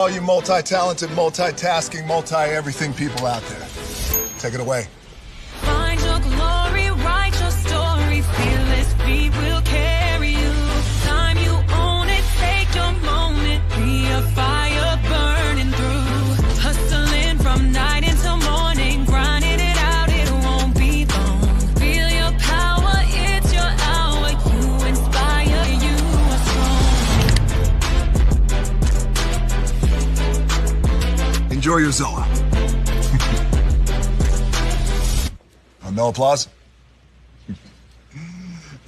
All you multi-talented, multitasking, multi-everything people out there. Take it away. Find your glory, write your story, fearless feet will carry you. Time you own it, take your moment, be a fire burning through. Hustling from night until morning, grinding it out, it won't be long. Feel your power, it's your hour, you inspire, you are strong. Enjoy your Zola. No applause?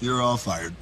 You're all fired.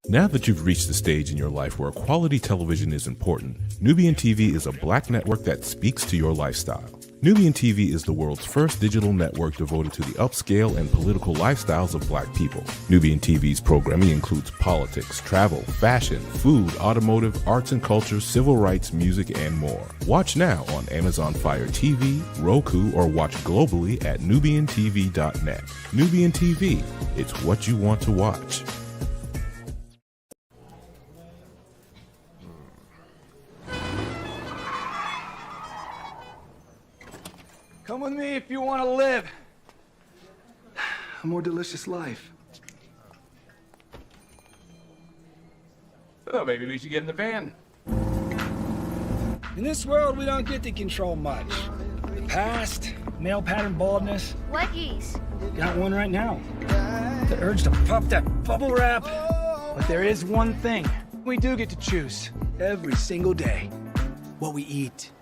Now that you've reached the stage in your life where quality television is important, Nubian TV is a black network that speaks to your lifestyle. Nubian TV is the world's first digital network devoted to the upscale and political lifestyles of black people. Nubian TV's programming includes politics, travel, fashion, food, automotive, arts and culture, civil rights, music, and more. Watch now on Amazon Fire TV, Roku, or watch globally at nubiantv.net. Nubian TV, it's what you want to watch. Come with me if you want to live a more delicious life. Oh, maybe we should get in the van. In this world, we don't get to control much. The past, male pattern baldness. What geese? Got one right now. The urge to puff that bubble wrap. But there is one thing we do get to choose every single day: what we eat.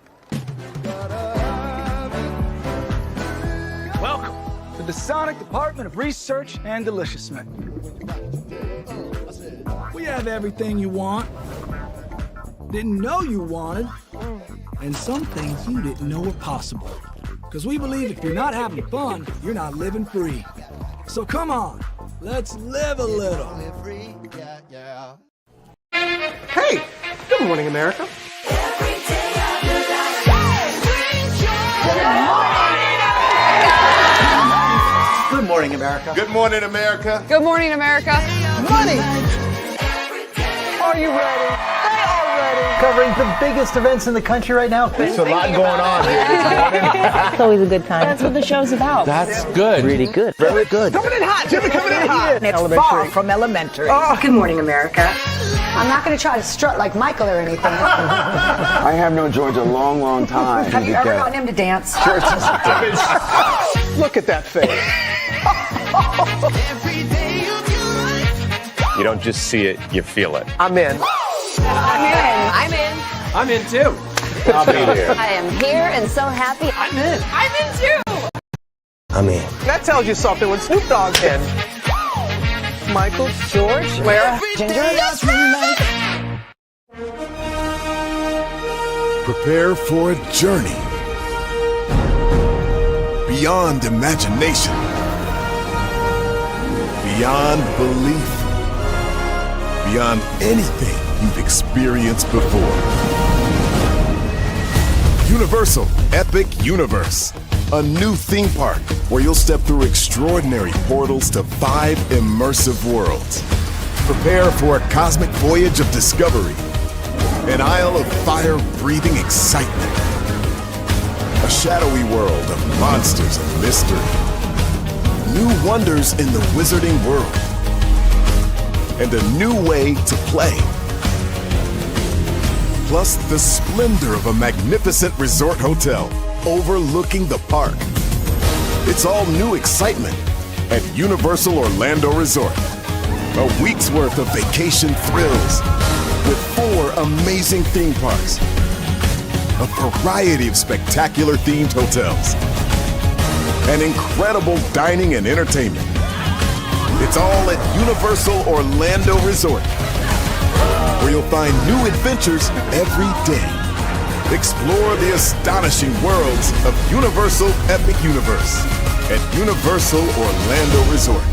Welcome to the Sonic Department of Research and Deliciousment. We have everything you want, didn't know you wanted, and some things you didn't know were possible. Because we believe if you're not having fun, you're not living free. So come on, let's live a little. Hey, good morning, America. Good morning, America. Good morning, America. Good morning, America. Money! Are you ready? They are ready. Covering the biggest events in the country right now. There's a lot going on here. It's always a good time. That's what the show's about. That's good. Really good. Very good. Coming in hot, Jimmy, coming in hot. It's far from elementary. Good morning, America. I'm not going to try to strut like Michael or anything. I have known George a long, long time. Have you ever gotten him to dance? Look at that face. You don't just see it, you feel it. I'm in. I'm in. I'm in too. I'll be there. I am here and so happy. I'm in. I'm in too. I'm in. That tells you something when Snoop Dogg's in. Michael, George, where? Ginger. Prepare for a journey beyond imagination, beyond belief, beyond anything you've experienced before. Universal Epic Universe, a new theme park where you'll step through extraordinary portals to 5 immersive worlds. Prepare for a cosmic voyage of discovery, an isle of fire-breathing excitement, a shadowy world of monsters and mystery, new wonders in the wizarding world, and a new way to play. Plus the splendor of a magnificent resort hotel overlooking the park. It's all new excitement at Universal Orlando Resort. A week's worth of vacation thrills with 4 amazing theme parks, a variety of spectacular themed hotels, and incredible dining and entertainment. It's all at Universal Orlando Resort, where you'll find new adventures every day. Explore the astonishing worlds of Universal Epic Universe at Universal Orlando Resort.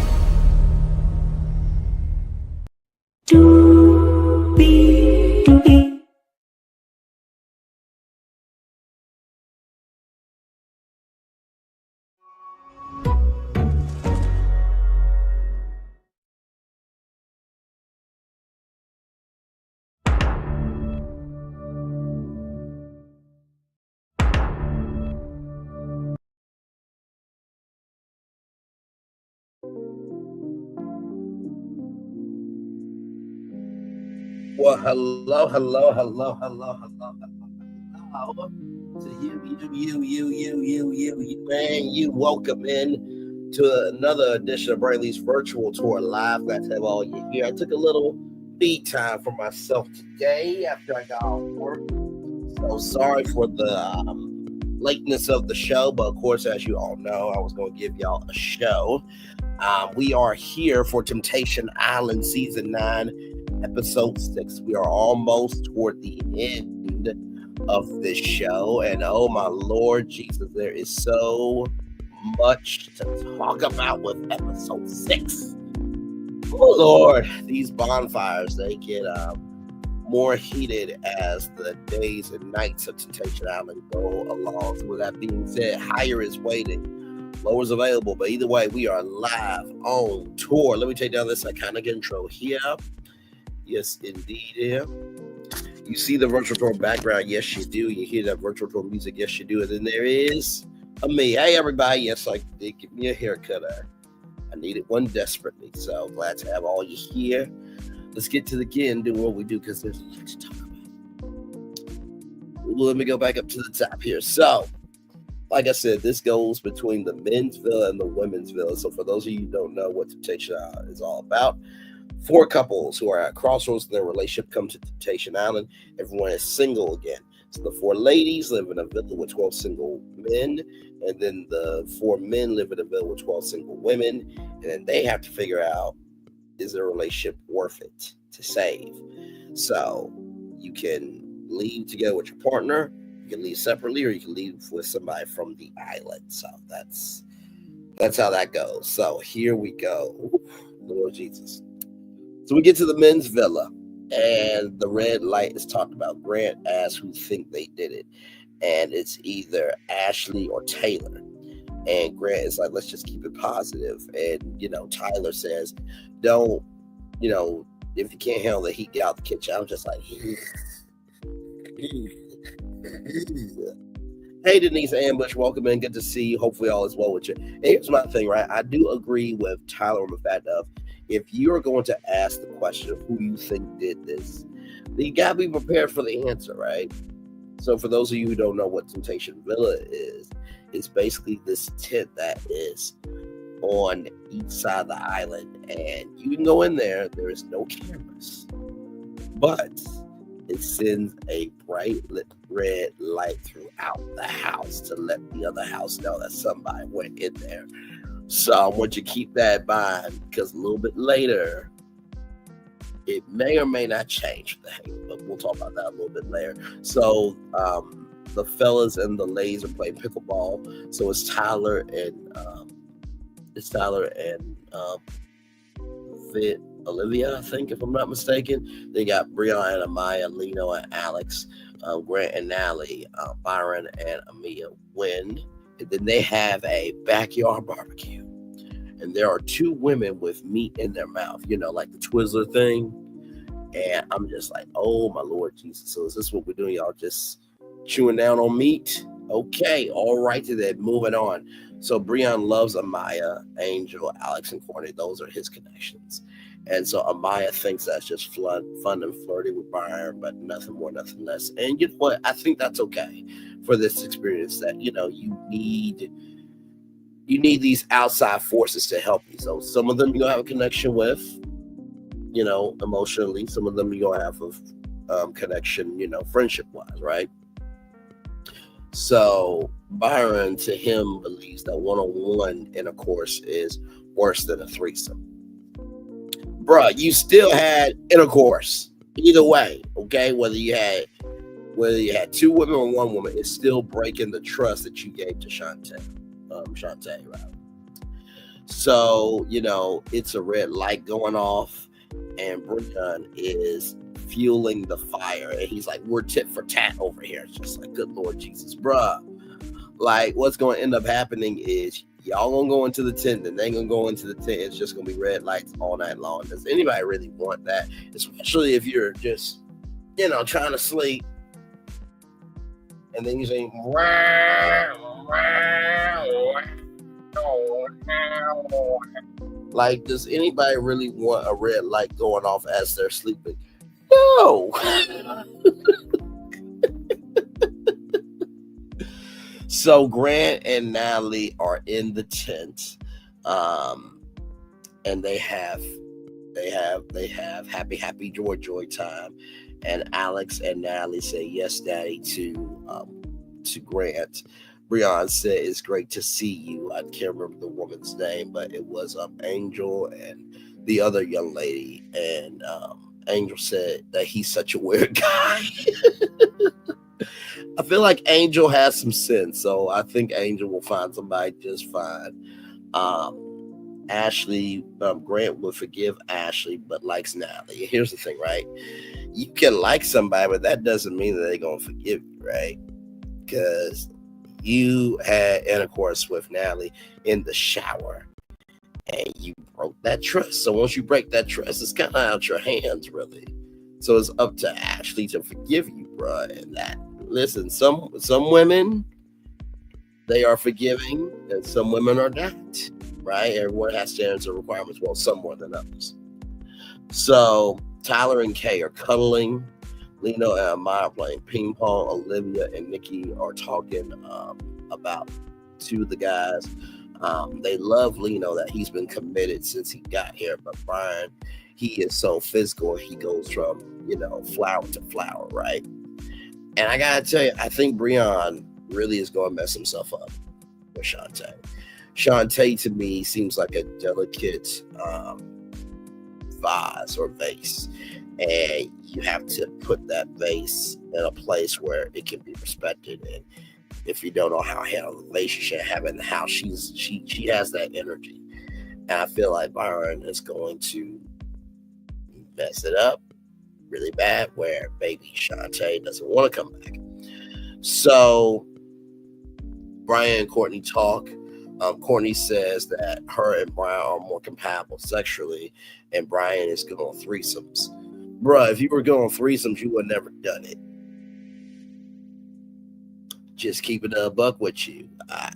Well, hello to you, man. You welcome in to another edition of Brayley's Virtual Tour Live. Glad to have all you here. I took a little beat time for myself today after I got off work. So sorry for the lateness of the show, but of course, as you all know, I was going to give y'all a show. We are here for Temptation Island Season 9. Episode 6. We are almost toward the end of this show, and oh my Lord Jesus, there is so much to talk about with episode 6. Oh Lord, these bonfires, they get more heated as the days and nights of Temptation Island go along. So with that being said, higher is waiting, lower is available, but either way, we are live on tour. Let me take down this iconic intro here. Yes, indeed. Yeah. You see the virtual tour background. Yes, you do. You hear that virtual tour music. Yes, you do. And then there is me. Hey, everybody. Yes, I did give me a haircut. I needed one desperately. So glad to have all you here. Let's get to the again, do what we do because there's a lot to talk about. Let me go back up to the top here. So, like I said, this goes between the men's villa and the women's villa. So for those of you who don't know what Temptation Island is all about, 4 couples who are at crossroads in their relationship come to Temptation Island. Everyone is single again. So the 4 ladies live in a villa with 12 single men, and then the 4 men live in a villa with 12 single women, and then they have to figure out, is their relationship worth it to save? So you can leave together with your partner, you can leave separately, or you can leave with somebody from the island. So that's how that goes. So here we go. Ooh, Lord Jesus. So we get to the men's villa, and the red light is talked about. Grant asks who think they did it, and it's either Ashley or Taylor. And Grant is like, let's just keep it positive. And, Tyler says, don't, if you can't handle the heat, get out the kitchen. I'm just like, hey, Denise Ambush, welcome in. Good to see you. Hopefully all is well with you. And here's my thing, right? I do agree with Tyler on the fact of, if you're going to ask the question of who you think did this, then you got to be prepared for the answer, right? So for those of you who don't know what Temptation Villa is, it's basically this tent that is on each side of the island. And you can go in there. There is no cameras. But it sends a bright red light throughout the house to let the other house know that somebody went in there. So I want you to keep that in mind, because a little bit later, it may or may not change the hang, but we'll talk about that a little bit later. So the fellas and the ladies are playing pickleball. So it's Tyler and Olivia, I think, if I'm not mistaken. They got Brion and Amaya, Lino and Alex, Grant and Natalie, Byron and Amia win. And then they have a backyard barbecue. And there are 2 women with meat in their mouth, like the Twizzler thing. And I'm just like, oh, my Lord Jesus. So is this what we're doing, y'all? Just chewing down on meat? Okay, all right to that. Moving on. So Brion loves Amaya, Angel, Alex, and Courtney. Those are his connections. And so Amaya thinks that's just fun and flirty with Byron, but nothing more, nothing less. And you know what? I think that's okay for this experience, that, you need these outside forces to help you. So some of them you're going to have a connection with, emotionally. Some of them you're going to have a connection, friendship-wise, right? So Byron, to him, believes that one-on-one intercourse is worse than a threesome. Bruh, you still had intercourse. Either way, okay? Whether you had 2 women or 1 woman, it's still breaking the trust that you gave to Shante, right? So, it's a red light going off, and Brion is fueling the fire, and he's like, we're tit for tat over here. It's just like, good Lord Jesus, bruh. Like, what's going to end up happening is y'all gonna go into the tent, and they gonna go into the tent. It's just gonna be red lights all night long. Does anybody really want that? Especially if you're just, trying to sleep, and then you say, Like, does anybody really want a red light going off as they're sleeping? No. So Grant and Natalie are in the tent, and they have happy joy time. And Alex and Natalie say yes, Daddy, to Grant. Brion said, "It's great to see you." I can't remember the woman's name, but it was Angel and the other young lady. And Angel said that he's such a weird guy. I feel like Angel has some sense, so I think Angel will find somebody just fine. Ashley, Grant will forgive Ashley, but likes Natalie. Here's the thing, right? You can like somebody, but that doesn't mean that they're gonna forgive you, right? Because you had intercourse with Natalie in the shower, and you broke that trust. So once you break that trust, it's kind of out your hands, really. So it's up to Ashley to forgive you, bro. And that, listen, some women, they are forgiving, and some women are not, right? Everyone has standards and requirements, well, some more than others. So Tyler and Kay are cuddling. Lino and Amaya are playing ping pong. Olivia and Nikki are talking about two of the guys. They love Lino that he's been committed since he got here, but Brion, he is so physical. He goes from, flower to flower, right? And I gotta tell you, I think Brion really is going to mess himself up with Shante. Shante, to me, seems like a delicate vase or vase. And you have to put that vase in a place where it can be respected. And if you don't know how to handle the relationship, having how she has that energy. And I feel like Brion is going to mess it up really bad, where baby Shante doesn't want to come back. So Brion and Courtney talk. Courtney says that her and Brion are more compatible sexually, and Brion is good on threesomes. Bruh, if you were going on threesomes, you would have never done it. Just keeping a buck with you. I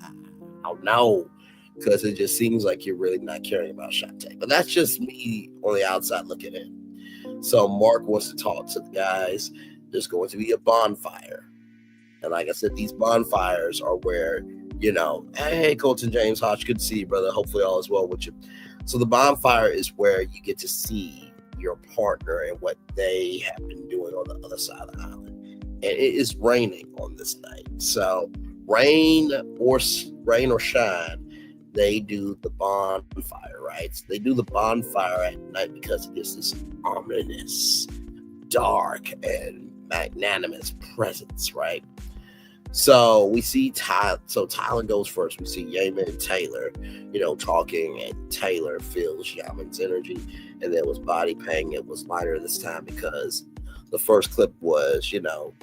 don't know, because it just seems like you're really not caring about Shante. But that's just me on the outside looking in. So Mark wants to talk to the guys. There's going to be a bonfire. And like I said, these bonfires are where, hey, Colton James Hodge, good to see you, brother. Hopefully all is well with you. So the bonfire is where you get to see your partner and what they have been doing on the other side of the island. And it is raining on this night. So rain or shine, they do the bonfire, right? So they do the bonfire at night because it is this ominous, dark, and magnanimous presence, right? So we see Tyler. So Tyler goes first. We see Yaman and Taylor, talking, and Taylor feels Yaman's energy. And there was body pain. It was lighter this time because the first clip was,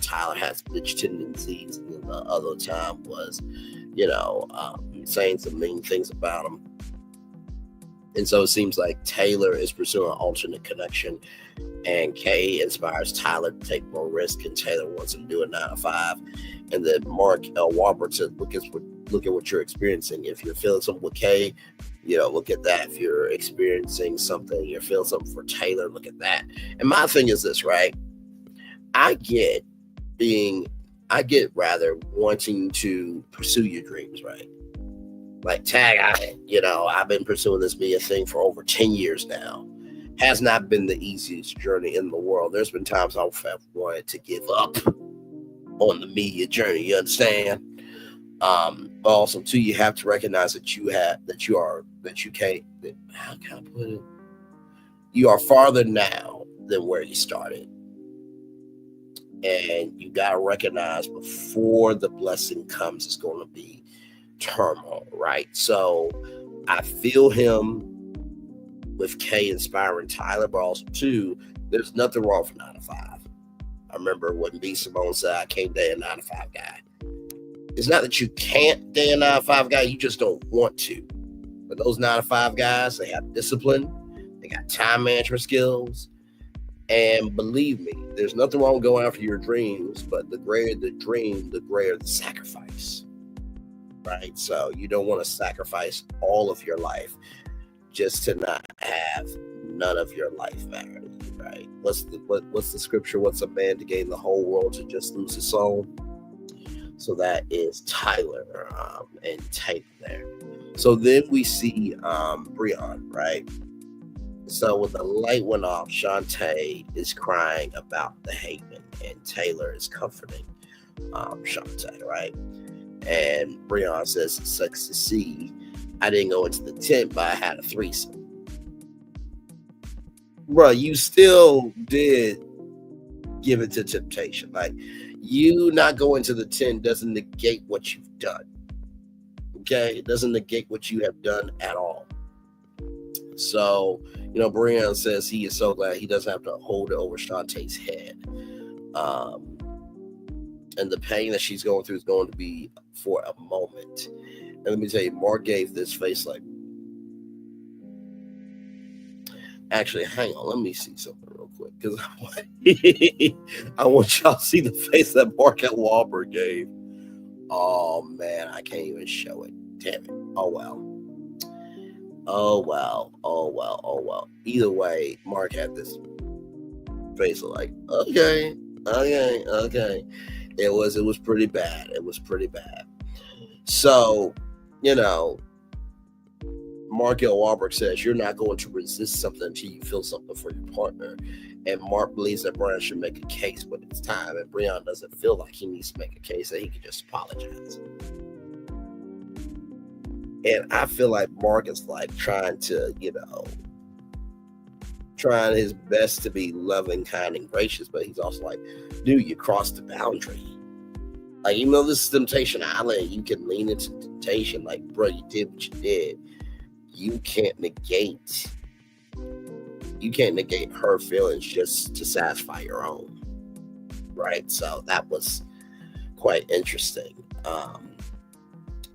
Tyler has bitch tendencies, and then the other time was, saying some mean things about him. And so it seems like Taylor is pursuing an alternate connection, and Kay inspires Tyler to take more risk, and Taylor wants him to do a 9 to 5. And then Mark L. Walbert said, look at what you're experiencing. If you're feeling something with Kay, look at that. If you're experiencing something, you're feeling something for Taylor, look at that. And my thing is this, right? I get rather wanting to pursue your dreams, right? Like Tag, I've been pursuing this media thing for over 10 years now. Has not been the easiest journey in the world. There's been times I've wanted to give up on the media journey, you understand? But also too, you have to recognize that how can I put it? You are farther now than where you started. And you gotta recognize before the blessing comes, it's gonna be turmoil, right? So I feel him with Kay inspiring Tyler, but also too, there's nothing wrong for 9 to 5. I remember when B. Simone said, I can't date a 9 to 5 guy. It's not that you can't date a 9 to 5 guy, you just don't want to. But those 9 to 5 guys, they have discipline, they got time management skills, and believe me, there's nothing wrong with going after your dreams, but the greater the dream, the greater the sacrifice, right? So you don't want to sacrifice all of your life just to not have none of your life matter, right? What's the scripture? What's a man to gain the whole world to just lose his soul? So that is Tyler and Taylor there. So then we see Brion, right? So when the light went off, Shante is crying about the Haven, and Taylor is comforting Shante, right? And Brion says, "It sucks to see. I didn't go into the tent, but I had a threesome." Bro, you still did give it to temptation. Like, you not going to the tent doesn't negate what you've done. Okay? It doesn't negate what you have done at all. So, Brion says he is so glad he doesn't have to hold it over Shantae's head. And the pain that she's going through is going to be for a moment. And let me tell you, Mark gave this face like, actually, hang on, let me see something real quick, because I want y'all to see the face that Mark Wahlberg gave. Oh man, I can't even show it. Damn it. Oh well. Either way, Mark had this face of like, okay. It was pretty bad. So, Mark Wahlberg says you're not going to resist something until you feel something for your partner. And Mark believes that Brion should make a case when it's time. And Brion doesn't feel like he needs to make a case, that he can just apologize. And I feel like Mark is like trying his best to be loving, kind, and gracious, but he's also like, dude, you crossed the boundary. Like, even though this is Temptation Island, you can lean into temptation. Like, bro, you did what you did. You can't negate her feelings just to satisfy your own, right? So that was quite interesting.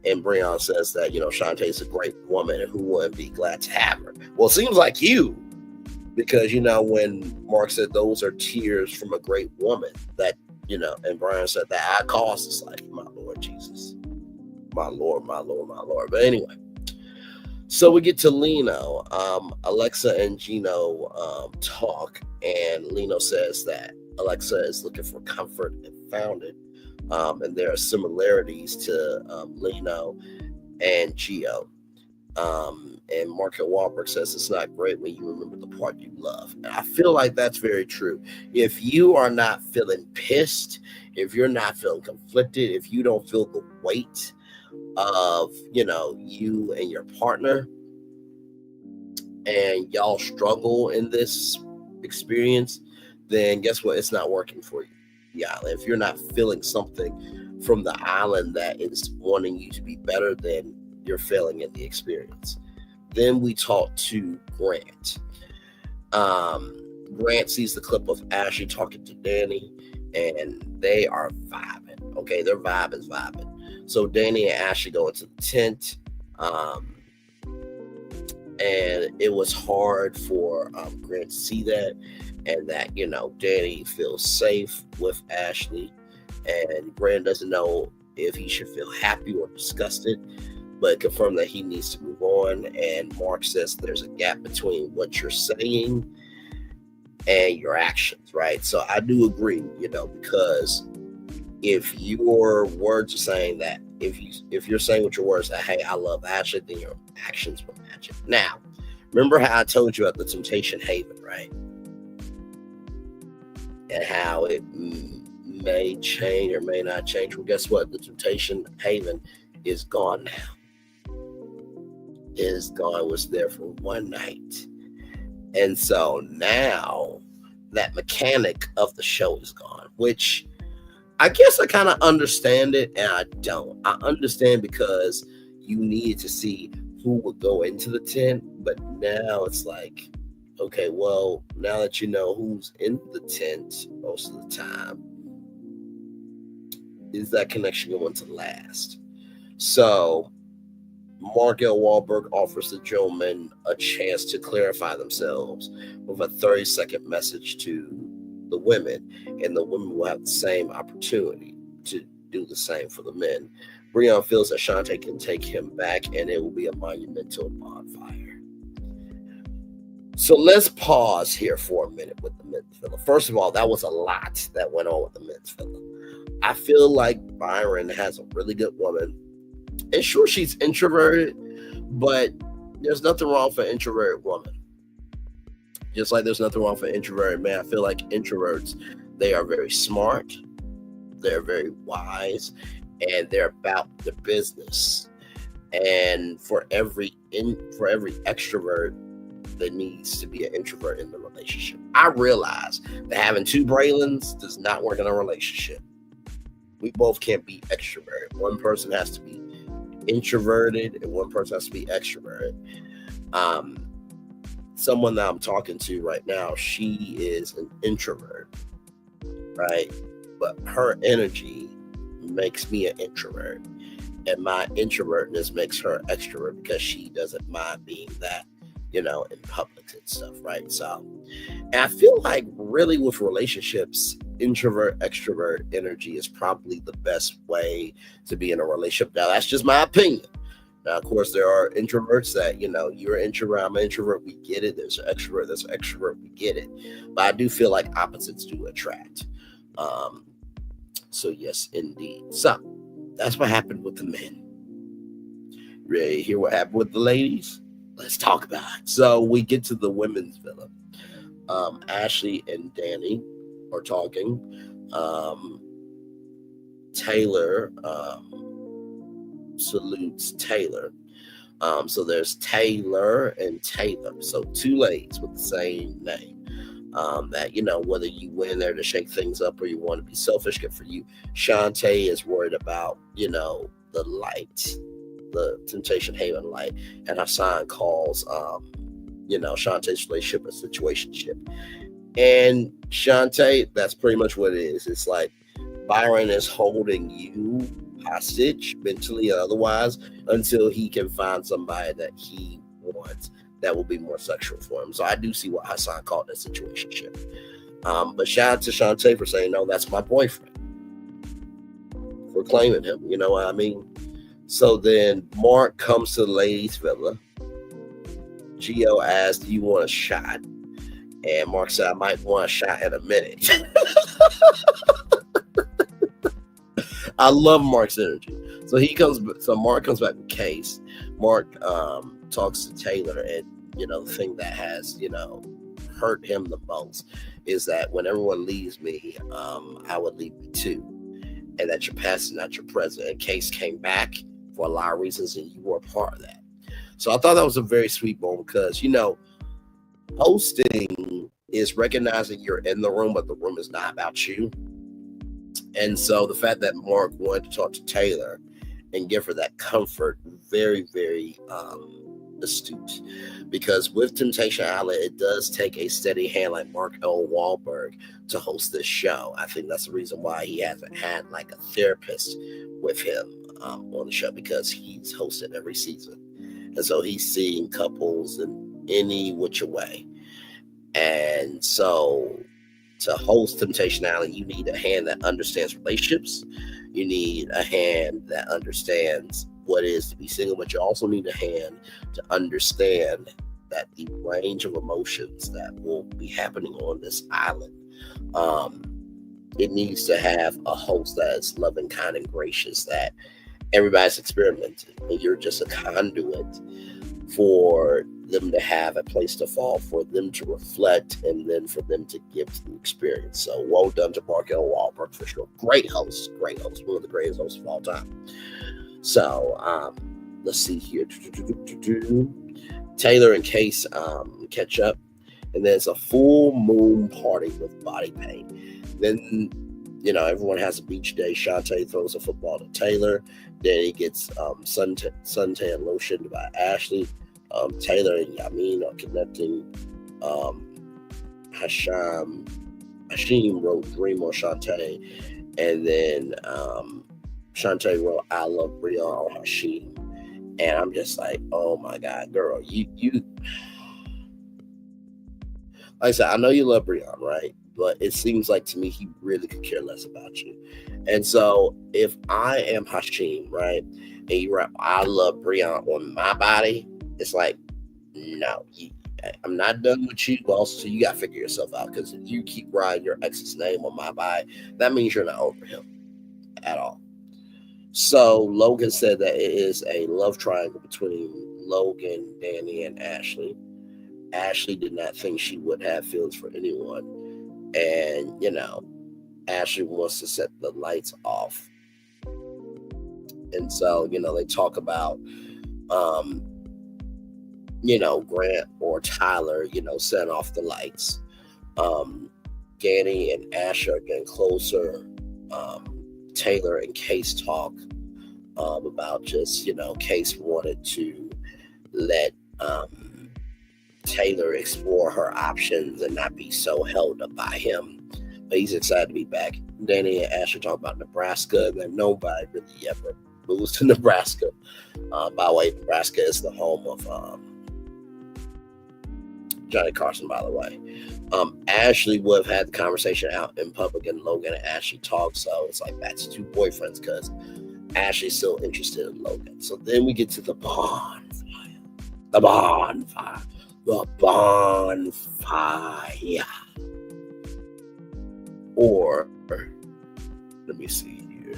And Brion says that, Shantae's a great woman and who wouldn't be glad to have her. Well, it seems like you, because, when Mark said those are tears from a great woman, that, and Brion said that I cost, it's like, my Lord Jesus, my Lord. But anyway, so we get to Lino. Alexa and Gino talk, and Lino says that Alexa is looking for comfort and found it. And there are similarities to Lino and Gio. And Mark Wahlberg says it's not great when you remember the part you love. And I feel like that's very true. If you are not feeling pissed, if you're not feeling conflicted, if you don't feel the weight of, you and your partner, and y'all struggle in this experience, then guess what? It's not working for you. Yeah, if you're not feeling something from the island that is wanting you to be better, then you're failing in the experience. Then we talk to Grant. Grant sees the clip of Ashley talking to Danny, and they are vibing. Okay, their vibe is vibing. So Danny and Ashley go into the tent, and it was hard for Grant to see that, and that, Danny feels safe with Ashley, and Grant doesn't know if he should feel happy or disgusted, but confirm that he needs to move on. And Mark says there's a gap between what you're saying and your actions, right? So I do agree, because if your words are saying that, if you're saying with your words that, hey, I love Ashley, then your actions will match it. Now, remember how I told you at the Temptation Haven, right? And how it may change or may not change. Well, guess what? The Temptation Haven is gone now. It is gone. It was there for one night. And so now that mechanic of the show is gone, which I guess I kind of understand it, and I don't. I understand because you needed to see who would go into the tent, but now it's like, okay, well, now that you know who's in the tent most of the time, is that connection going to last? So Mark Wahlberg offers the gentleman a chance to clarify themselves with a 30-second message to the women, and the women will have the same opportunity to do the same for the men. Brion feels that Shante can take him back, and it will be a monumental bonfire. So let's pause here for a minute with the men's villa. First of all, that was a lot that went on with the men's villa. I feel like Brion has a really good woman. And sure, she's introverted, but there's nothing wrong for an introverted woman. Just like there's nothing wrong for an introverted man. I feel like introverts, they are very smart, they're very wise, and they're about the business. And for every extrovert, there needs to be an introvert in the relationship. I realize that having two Braylons does not work in a relationship. We both can't be extroverted. One person has to be introverted and one person has to be extroverted. Someone that I'm talking to right now, she is an introvert, right? But her energy makes me an introvert, and my introvertness makes her extrovert because she doesn't mind being that, in public and stuff, right? So, and I feel like really with relationships, introvert, extrovert energy is probably the best way to be in a relationship. Now, that's just my opinion. Now, of course, there are introverts that, you're an introvert, I'm an introvert, we get it. There's an extrovert, we get it. But I do feel like opposites do attract. So yes, indeed. So that's what happened with the men. Ready to hear what happened with the ladies? Let's talk about it. So we get to the women's villa. Ashley and Danny are talking. Taylor salutes Taylor. So there's Taylor and Taylor. So two ladies with the same name. That, whether you went in there to shake things up or you want to be selfish, good for you. Shante is worried about, the light, the Temptation Haven light. And Hassan calls, Shantae's relationship a situationship. And Shante, that's pretty much what it is. It's like Brion is holding you hostage mentally or otherwise until he can find somebody that he wants that will be more sexual for him. So I do see what Hassan called a situationship. But shout out to Shante for saying, no, that's my boyfriend. For claiming him, you know what I mean? So then Mark comes to the ladies' villa. Gio asked, do you want a shot? And Mark said, I might want a shot in a minute. I love Mark's energy. So Mark comes back with Case. Mark talks to Taylor, and the thing that has hurt him the most is that when everyone leaves me, I would leave you too, and that your past is not your present. And Case came back for a lot of reasons, and you were a part of that. So I thought that was a very sweet moment because hosting is recognizing you're in the room, but the room is not about you. And so the fact that Mark wanted to talk to Taylor and give her that comfort, very, very astute. Because with Temptation Island, it does take a steady hand like Mark L. Wahlberg to host this show. I think that's the reason why he hasn't had like a therapist with him on the show, because he's hosted every season. And so he's seeing couples in any which way. And so to host Temptation Island, you need a hand that understands relationships. You need a hand that understands what it is to be single, but you also need a hand to understand that the range of emotions that will be happening on this island, it needs to have a host that is loving, kind, and gracious, that everybody's experimenting, and you're just a conduit for them to have a place to fall, for them to reflect, and then for them to give the experience. So well done to Mark L. Wahlberg for sure. Great host, one of the greatest hosts of all time. So let's see here. Taylor and Case catch up, and there's a full moon party with body paint. Then everyone has a beach day. Shante throws a football to Taylor. Then he gets suntan lotion by Ashley. Taylor and Yamin are connecting. Hashim wrote Dream on Shante, and then Shante wrote I Love Brion on Hashim. And I'm just like, oh my God, girl, you like I said, I know you love Brion, right? But it seems like to me he really could care less about you. And so if I am Hashim, right, and you write I Love Brion on my body, it's like, no, I'm not done with you, but also you got to figure yourself out, because if you keep writing your ex's name on my body, that means you're not over him at all. So Logan said that it is a love triangle between Logan, Danny, and Ashley. Ashley did not think she would have feelings for anyone. And, Ashley wants to set the lights off. And so, they talk about, Grant or Tyler, setting off the lights. Danny and Ash are getting closer. Taylor and Case talk about just, Case wanted to let Taylor explore her options and not be so held up by him. But he's excited to be back. Danny and Ash are talking about Nebraska, and nobody really ever moves to Nebraska. By the way, Nebraska is the home of Johnny Carson, by the way. Ashley would have had the conversation out in public, and Logan and Ashley talk, so it's like back to two boyfriends because Ashley's still interested in Logan. So then we get to the bonfire. The bonfire. The bonfire. Or, let me see here.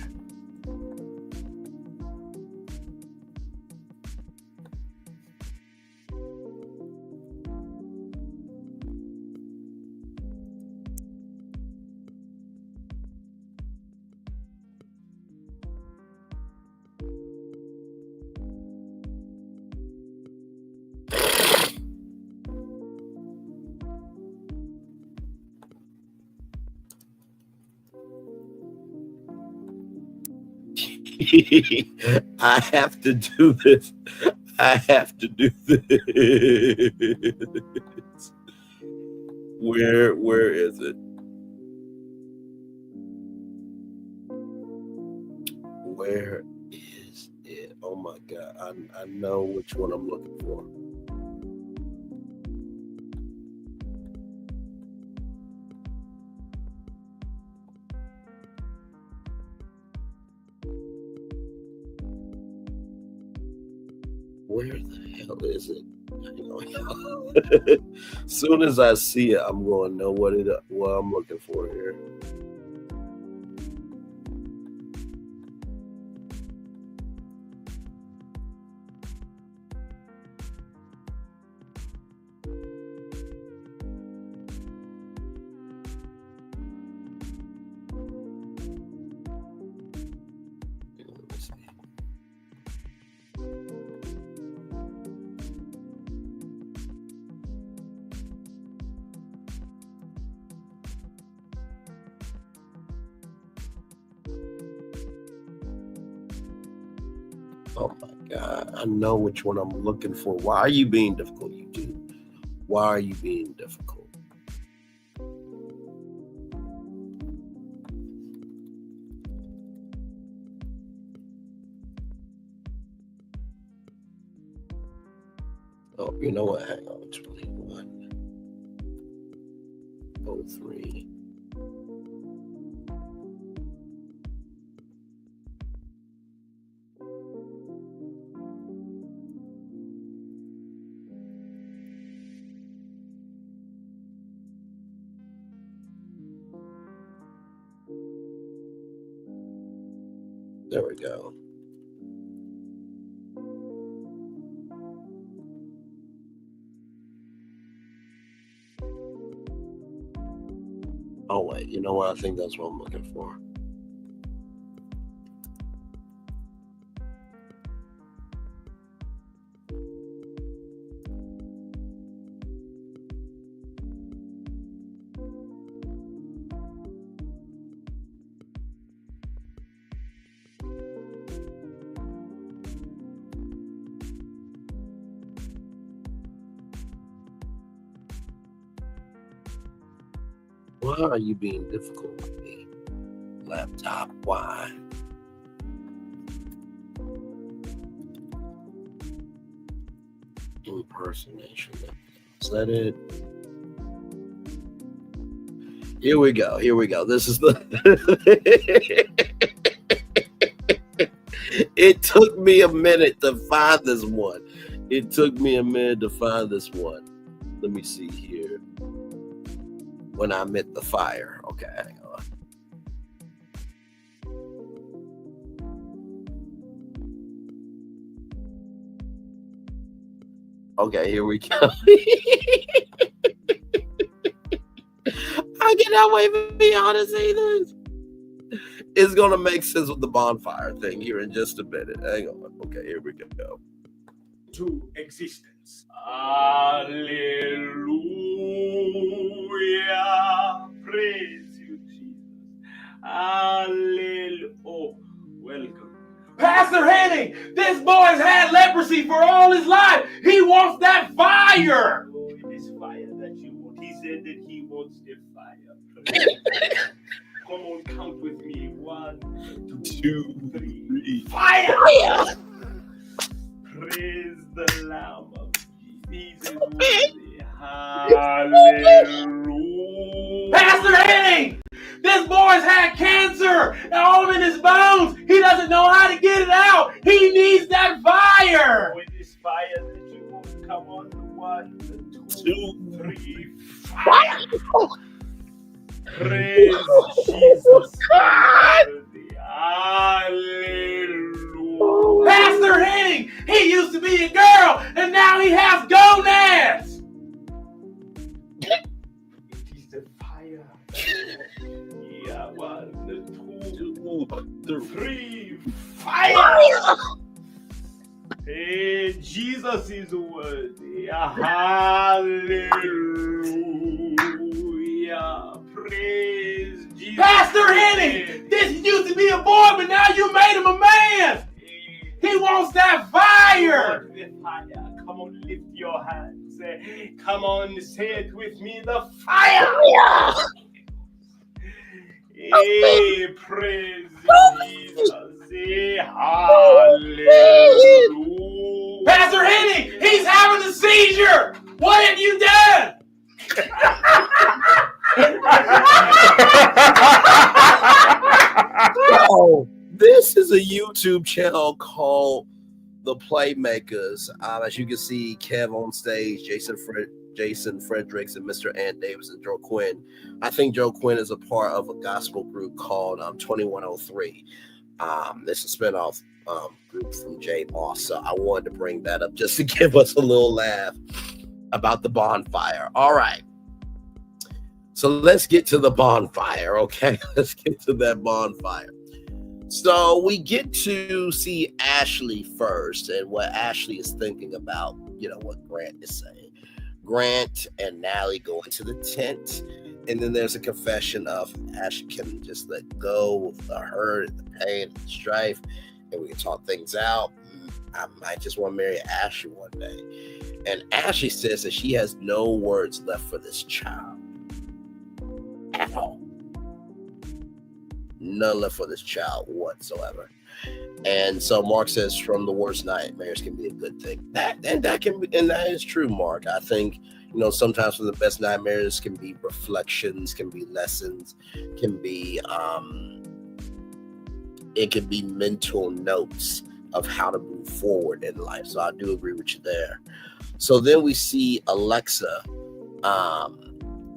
I have to do this. I have to do this. Where is it? Where is it? Oh my God. I know which one I'm looking for. Where the hell is it? As soon as I see it, I'm going to know what I'm looking for here. Oh my God, I know which one I'm looking for. Why are you being difficult, you two? Why are you being difficult? Oh, you know what? Hang on. 2103. There we go. Oh, wait. You know what? I think that's what I'm looking for. Why are you being difficult with me? Laptop, why? Impersonation. Is that it? Here we go. This is the... It took me a minute to find this one. Let me see here. When I met the fire. Okay, hang on. Okay, here we go. I cannot wait for y'all to see this. It's gonna make sense with the bonfire thing here in just a minute. Hang on. Okay, here we go. To existence. Hallelujah. Praise you, Jesus. Hallelujah. Oh, welcome. Pastor Henning, this boy's had leprosy for all his life. He wants that fire. Oh, it is fire that you want. He said that he wants the fire. Come on, count with me. 1, 2, 3. Fire! Praise the Lamb of Jesus. Hallelujah. Pastor Henning, this boy's had cancer all in his bones. He doesn't know how to get it out. He needs that fire. With this fire that you want, come on. 1, 2, 3. Fire! Praise Jesus. Hallelujah. Pastor Henning, he used to be a girl, and now he has gonads. It is the fire. Yeah, 1, 2, 3. Fire! Hey, Jesus is worthy. Hallelujah. Praise Jesus. Pastor Henning, this used to be a boy, but now you made him a man. He wants that fire. Come on, lift your hands. Come on, say it with me. The fire. Hey, praise Jesus. Hallelujah. Pastor Henning, he's having a seizure. What have you done? So, this is a YouTube channel called The Playmakers. As you can see, Kev on stage, Jason Fredericks, and Mr. Ant Davis and Joe Quinn. I think Joe Quinn is a part of a gospel group called 2103. This is a spinoff group from J Moss. So I wanted to bring that up just to give us a little laugh about the bonfire. All right. So let's get to the bonfire, okay? Let's get to that bonfire. So we get to see Ashley first and what Ashley is thinking about, what Grant is saying. Grant and Nally go into the tent, and then there's a confession of Ashley can just let go of the hurt, the pain, the strife, and we can talk things out. I might just want to marry Ashley one day. And Ashley says that she has no words left for this child. At all. None left for this child whatsoever. And so Mark says, from the worst nightmares can be a good thing. That is true, Mark. I think, sometimes from the best nightmares can be reflections, can be lessons, can be it can be mental notes of how to move forward in life. So I do agree with you there. So then we see Alexa,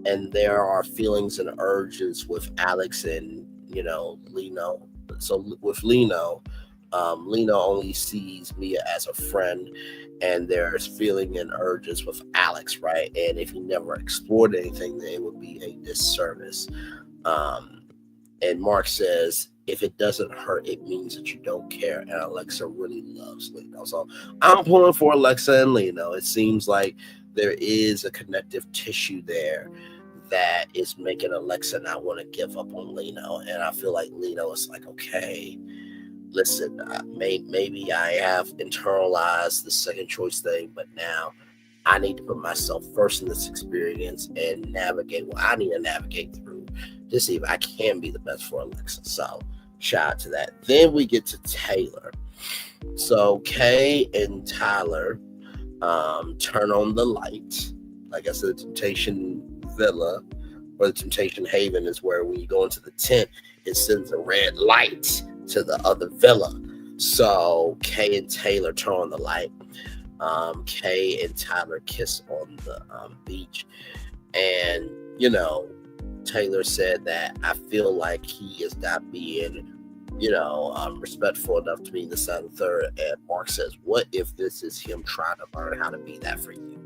and there are feelings and urges with Alex and, Lino. So with Lino, Lino only sees Mia as a friend, and there's feeling and urges with Alex, right? And if he never explored anything, then it would be a disservice. And Mark says, if it doesn't hurt, it means that you don't care. And Alexa really loves Lino. So I'm pulling for Alexa and Lino. It seems like there is a connective tissue there that is making Alexa not want to give up on Lino. And I feel like Lino is like, okay, listen, maybe I have internalized the second choice thing, but now I need to put myself first in this experience and navigate what I need to navigate through to see if I can be the best for Alexa. So shout out to that. Then we get to Taylor. So Kay and Tyler turn on the light. Like I said, the Temptation Villa or the Temptation Haven is where when you go into the tent, it sends a red light to the other villa. So Kay and Taylor turn on the light. Kay and Tyler kiss on the beach. And, you know, Taylor said that I feel like he is not being, you know, respectful enough to be the son and third. And Mark says, what if this is him trying to learn how to be that for you?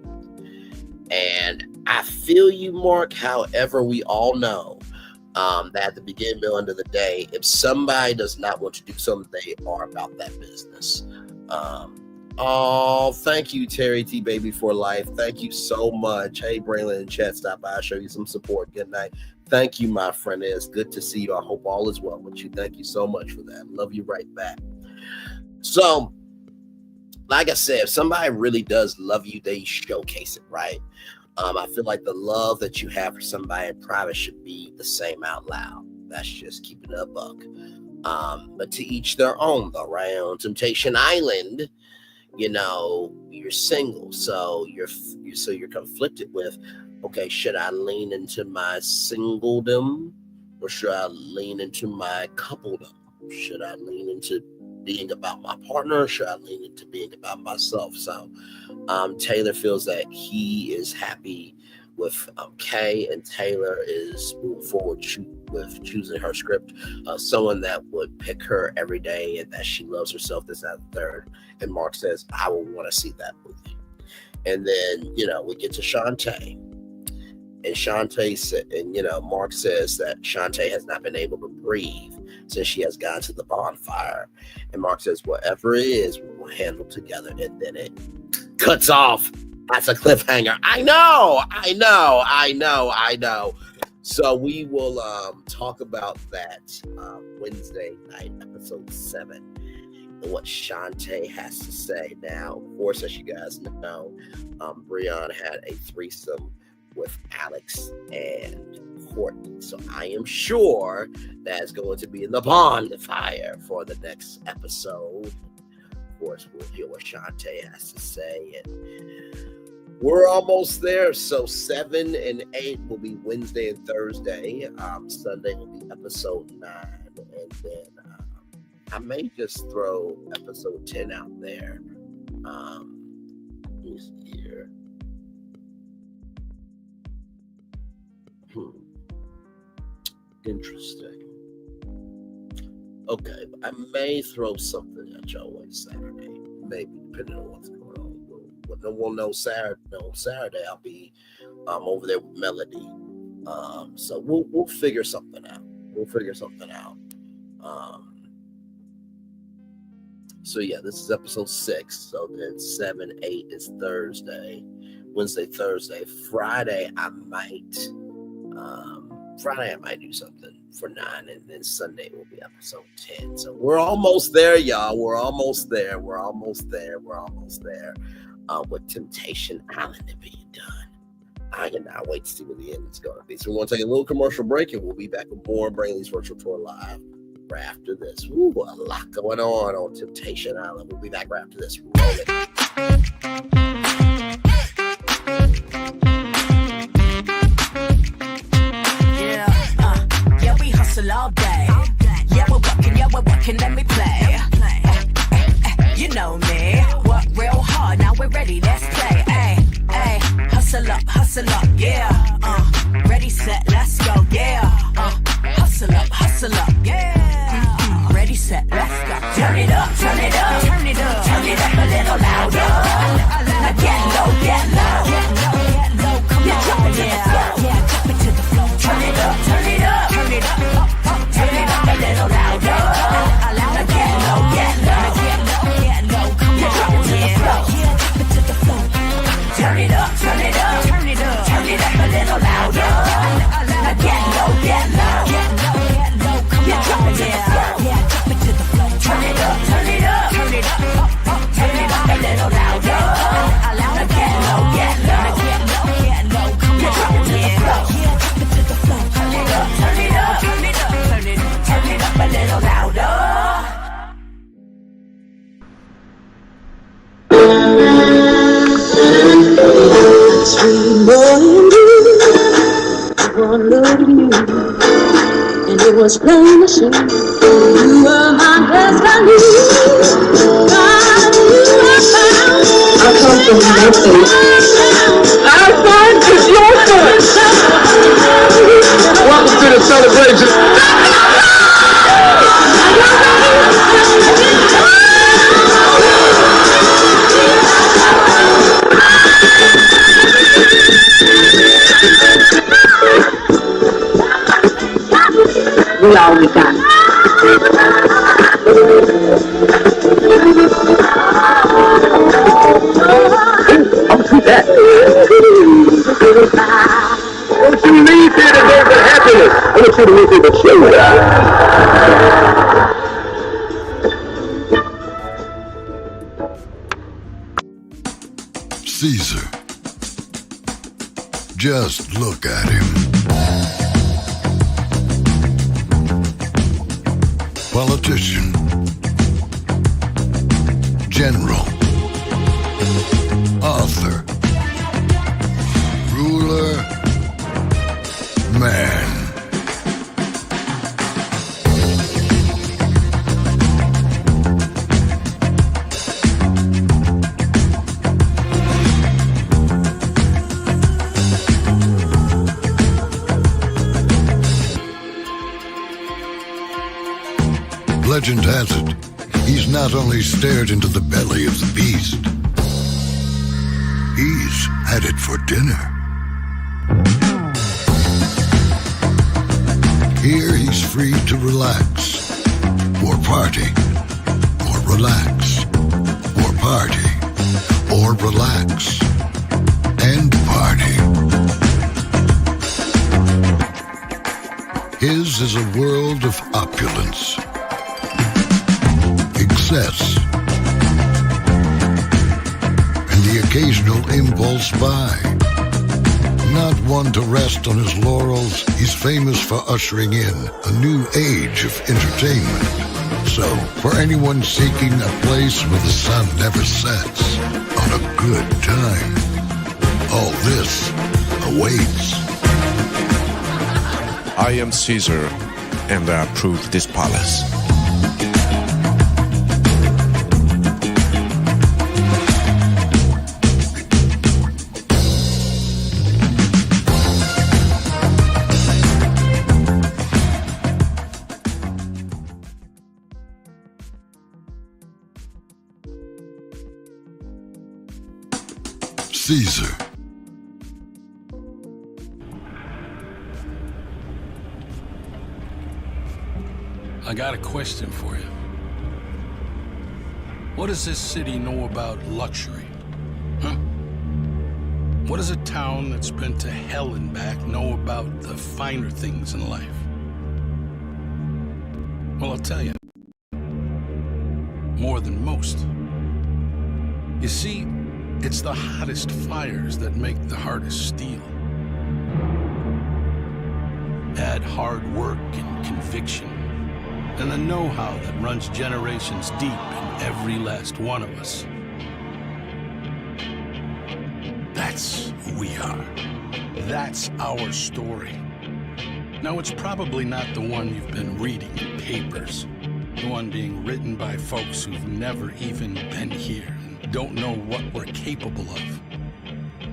And I feel you, Mark. However, we all know that at the beginning, middle, end of the day, if somebody does not want to do something, they are about that business. Oh, thank you, Terry T. Baby for Life. Thank you so much. Hey, Braylon in chat, stop by, show you some support. Good night. Thank you, my friend. It's good to see you. I hope all is well with you. Thank you so much for that. Love you right back. So, like I said, if somebody really does love you, they showcase it, right? I feel like the love that you have for somebody in private should be the same out loud. That's just keeping it a buck. But to each their own, though, right? On Temptation Island, you know, you're single, so you're conflicted with, okay, should I lean into my singledom or should I lean into my coupledom? Should I lean into being about my partner or should I lean into being about myself? So Taylor feels that he is happy with Kay, and Taylor is moving forward with choosing her script, someone that would pick her every day and that she loves herself, this, that, and third. And Mark says, I will want to see that movie. And then, you know, we get to Shante. And Shante said, and, you know, Mark says that Shante has not been able to breathe since she has gone to the bonfire. And Mark says, whatever it is, we will handle together. And then it cuts off. That's a cliffhanger. I know. So we will talk about that Wednesday night, episode 7, and what Shante has to say. Now, of course, as you guys know, Brion had a threesome with Alex and Courtney. So I am sure that's going to be in the bonfire for the next episode. Of course, we'll hear what Shante has to say. And we're almost there. So 7 and 8 will be Wednesday and Thursday. Sunday will be episode 9. And then I may just throw episode 10 out there. Let me see here. Interesting. Okay, I may throw something at y'all on Saturday. Maybe, depending on what's going on. We'll know Saturday. No, Saturday I'll be over there with Melody. So we'll figure something out. So yeah, this is episode 6. So then 7, 8 is Thursday. Wednesday, Thursday. Friday I might do something for 9, and then Sunday will be episode 10. So we're almost there, y'all. We're almost there. With Temptation Island to be done. I cannot wait to see what the end is going to be. So we're going to take a little commercial break, and we'll be back with more Brayley's Virtual Tour Live right after this. Ooh, a lot going on Temptation Island. We'll be back right after this. Yeah, we hustle all day. Yeah, we're working, let me play. You know me, work real hard, now we're ready, let's play. Ay, hustle up, yeah. Ready, set, let's go, yeah. Hustle up, yeah. Ready, set, let's go. Turn it up a little louder. Now get low, come on, drop it to the floor. Yeah, drop it to the floor. Turn it up a little louder. Now get low, come on, drop it to the floor. Yeah, drop it to the floor. Turn it up a little louder. Now get low, come on, drop it to the floor. Yeah, drop it to the floor. Turn it up a little louder. Now get low, come on, drop it to the floor. Yeah, drop it to the floor. Turn it up a little louder. Sweet morning dew, one look at you, and it was plain to see you were my destiny. God, you are found. I come from nothing. my son is your son. Welcome to the celebration. We all we got. I'll see that. Don't you leave here today with happiness. I want you to leave here with joy. Caesar. Just look at him. Politician, general, author, ruler, man. Legend has it, he's not only stared into the belly of the beast, he's had it for dinner. Here he's free to relax, or party, or relax, or party, or relax, and party. His is a world of opulence, excess, and the occasional impulse buy. Not one to rest on his laurels, he's famous for ushering in a new age of entertainment. So, for anyone seeking a place where the sun never sets on a good time, all this awaits. I am Caesar, and I approve this palace. Caesar. I got a question for you. What does this city know about luxury? Huh? What does a town that's been to hell and back know about the finer things in life? Well, I'll tell you. More than most. You see, it's the hottest fires that make the hardest steel. Add hard work and conviction, and the know-how that runs generations deep in every last one of us. That's who we are. That's our story. Now, it's probably not the one you've been reading in papers, the one being written by folks who've never even been here and don't know what we're capable of.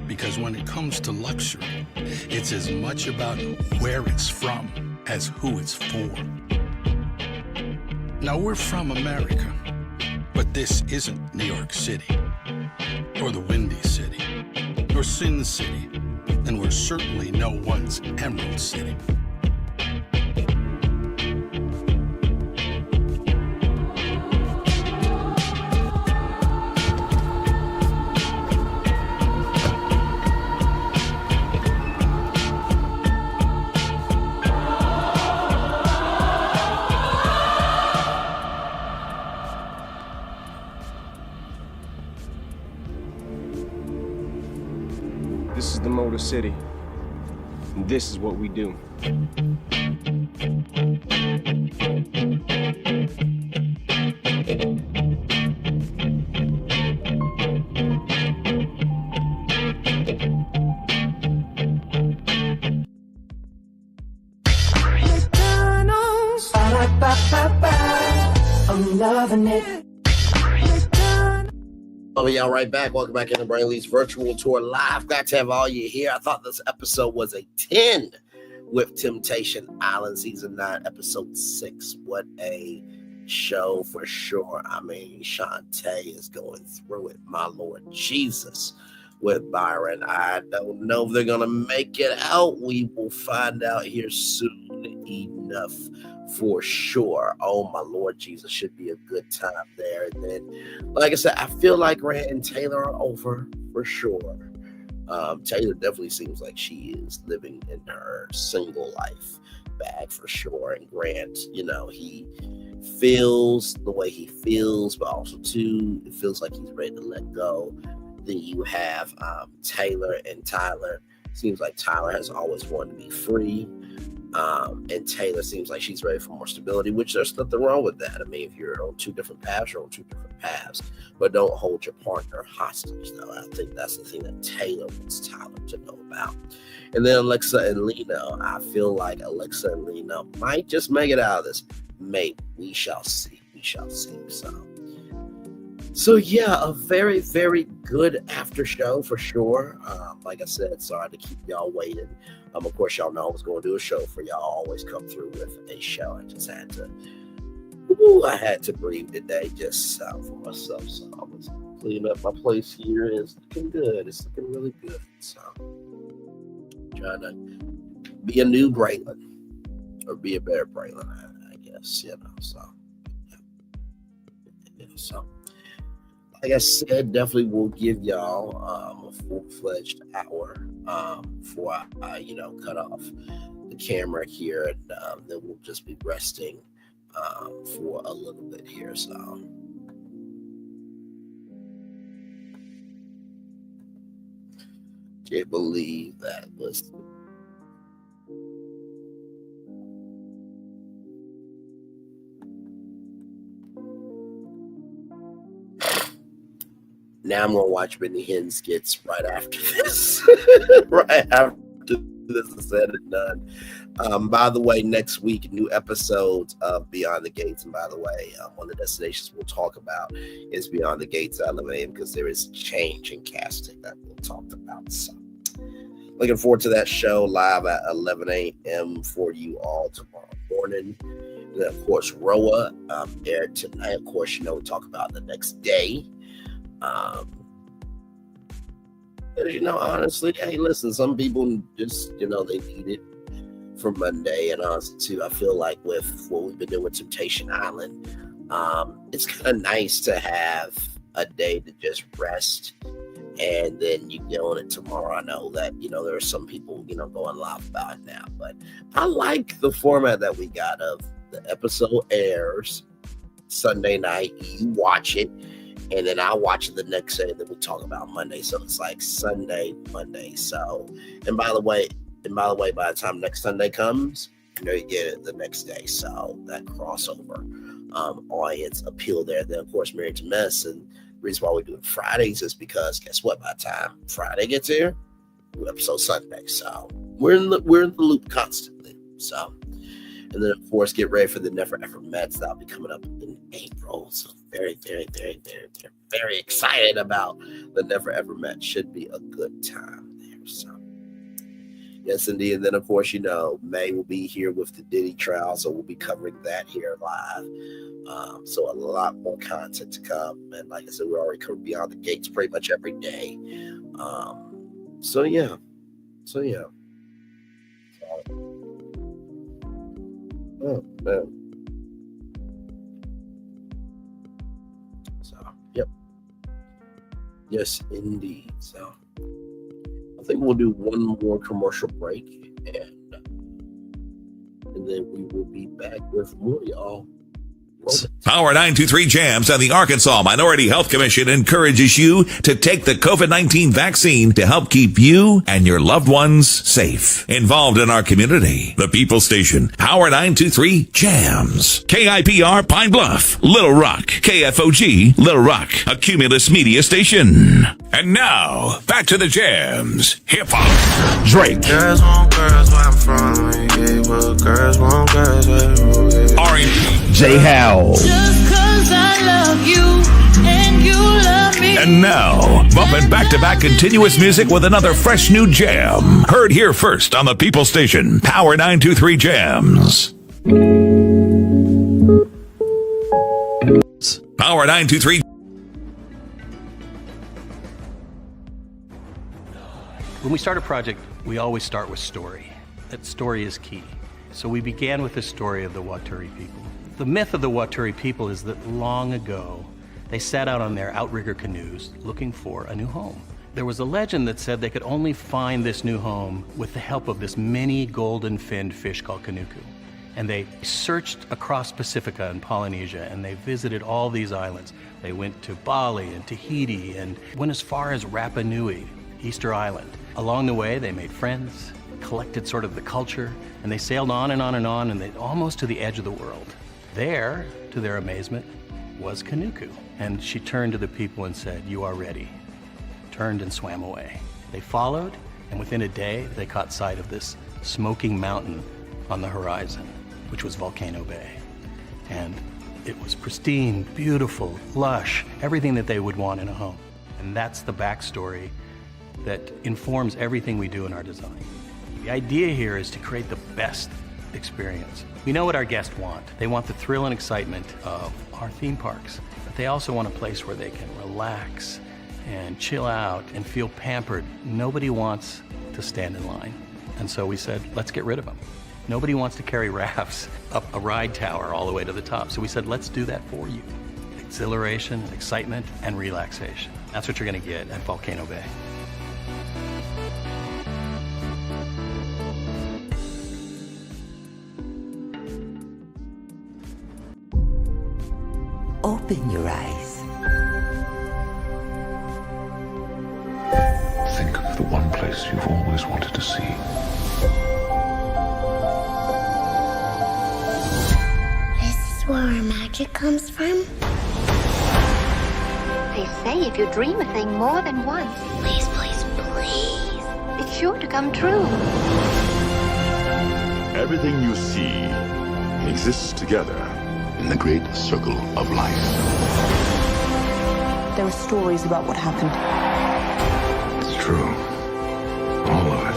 Because when it comes to luxury, it's as much about where it's from as who it's for. Now, we're from America, but this isn't New York City, or the Windy City, or Sin City, and we're certainly no one's Emerald City. This is the Motor City, and this is what we do. McDonald's, I'm loving it. Y'all right back. Welcome back into Brainley's virtual tour live. Glad to have all you here. I thought this episode was a 10 with Temptation Island season 9, episode 6. What a show for sure. I mean, Shante is going through it. My Lord Jesus with Brion. I don't know if they're gonna make it out. We will find out here soon enough for sure. Oh my Lord Jesus, should be a good time there. And then, like I said, I feel like Grant and Taylor are over for sure. Taylor definitely seems like she is living in her single life bag for sure. And Grant, you know, he feels the way he feels, but also too, it feels like he's ready to let go. Then you have Taylor and Tyler. Seems like Tyler has always wanted to be free. And Taylor seems like she's ready for more stability, which there's nothing wrong with that. I mean, if you're on two different paths, you're on two different paths, but don't hold your partner hostage, though. I think that's the thing that Taylor wants Tyler to know about. And then Alexa and Lena, I feel like Alexa and Lena might just make it out of this. Maybe. We shall see. We shall see. So yeah, a very, very good after show for sure. Like I said, sorry to keep y'all waiting. Of course, y'all know I was going to do a show for y'all. Always come through with a show. I just had to, I had to breathe today just for myself. So I was cleaning up my place here. It's looking good. It's looking really good. So trying to be a new Braylon or be a better Braylon, I guess, you know. So yeah. So like I said, definitely will give y'all a full-fledged hour before I cut off the camera here, and then we'll just be resting for a little bit here. So can't believe that was. Now I'm going to watch Benny Hinn skits right after this. Right after this is said and done. By the way, next week, new episodes of Beyond the Gates. And by the way, one of the destinations we'll talk about is Beyond the Gates at 11 a.m. because there is change in casting that we'll talk about. So looking forward to that show live at 11 a.m. for you all tomorrow morning. And then, of course, Roa aired tonight. Of course, we talk about the next day. Honestly, hey, listen, some people just, they need it for Monday. And honestly, too, I feel like with what we've been doing with Temptation Island, it's kind of nice to have a day to just rest. And then you get on it tomorrow. I know that, there are some people, going live about it now. But I like the format that we got of the episode airs Sunday night. You watch it. And then I'll watch it the next day, and then we talk about Monday. So it's like Sunday, Monday. So, and by the way, by the time next Sunday comes, you get it the next day. So that crossover audience appeal there. Then of course, Married to Mess, and the reason why we do it Fridays is because guess what? By the time Friday gets here, we episode Sunday. So we're in the loop constantly. So. And then, of course, get ready for the Never Ever Mets. That'll be coming up in April. So very, very, very, very, very, very excited about the Never Ever Mets. Should be a good time there. So, yes, indeed. And then, of course, May will be here with the Diddy trial. So we'll be covering that here live. So a lot more content to come. And like I said, we're already covering Beyond the Gates pretty much every day. So, yeah. Oh, man. So, yep. Yes, indeed. So, I think we'll do one more commercial break, and then we will be back with more, y'all. Power 923 Jams and the Arkansas Minority Health Commission encourages you to take the COVID-19 vaccine to help keep you and your loved ones safe. Involved in our community, the People Station, Power 923 Jams, KIPR Pine Bluff, Little Rock, KFOG Little Rock, a Cumulus Media Station. And now, back to the Jams. Hip Hop. Drake. Girls want girls where I'm from. Yeah, well, girls want girls where R&B. J. Howell. Just 'cause I love you and you love me. And now, bumping back-to-back continuous music with another fresh new jam. Heard here first on the People Station, Power 923 Jams. Power 923. When we start a project, we always start with story. That story is key. So we began with the story of the Waturi people. The myth of the Waturi people is that long ago, they set out on their outrigger canoes looking for a new home. There was a legend that said they could only find this new home with the help of this mini golden-finned fish called kanuku. And they searched across Pacifica and Polynesia, and they visited all these islands. They went to Bali and Tahiti and went as far as Rapa Nui, Easter Island. Along the way, they made friends, collected sort of the culture, and they sailed on and on and on, and they almost to the edge of the world. There, to their amazement, was Kanuku. And she turned to the people and said, "You are ready." Turned and swam away. They followed, and within a day, they caught sight of this smoking mountain on the horizon, which was Volcano Bay. And it was pristine, beautiful, lush, everything that they would want in a home. And that's the backstory that informs everything we do in our design. The idea here is to create the best experience. We know what our guests want. They want the thrill and excitement of our theme parks, but they also want a place where they can relax and chill out and feel pampered. Nobody wants to stand in line. And so we said, let's get rid of them. Nobody wants to carry rafts up a ride tower all the way to the top. So we said, let's do that for you. Exhilaration, excitement, and relaxation. That's what you're gonna get at Volcano Bay. Open your eyes. Think of the one place you've always wanted to see. This is where our magic comes from? They say if you dream a thing more than once, Please, please, please. it's sure to come true. Everything you see exists together in the great circle of life. There were stories about what happened. It's true. All of it.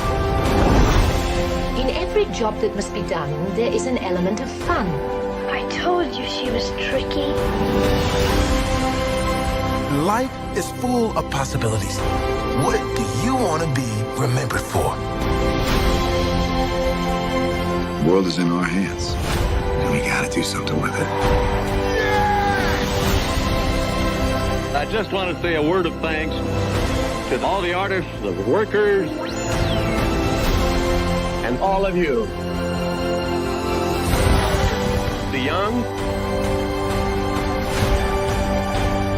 In every job that must be done, there is an element of fun. I told you she was tricky. Life is full of possibilities. What do you want to be remembered for? The world is in our hands, and we gotta do something with it. I just want to say a word of thanks to all the artists, the workers, and all of you. The young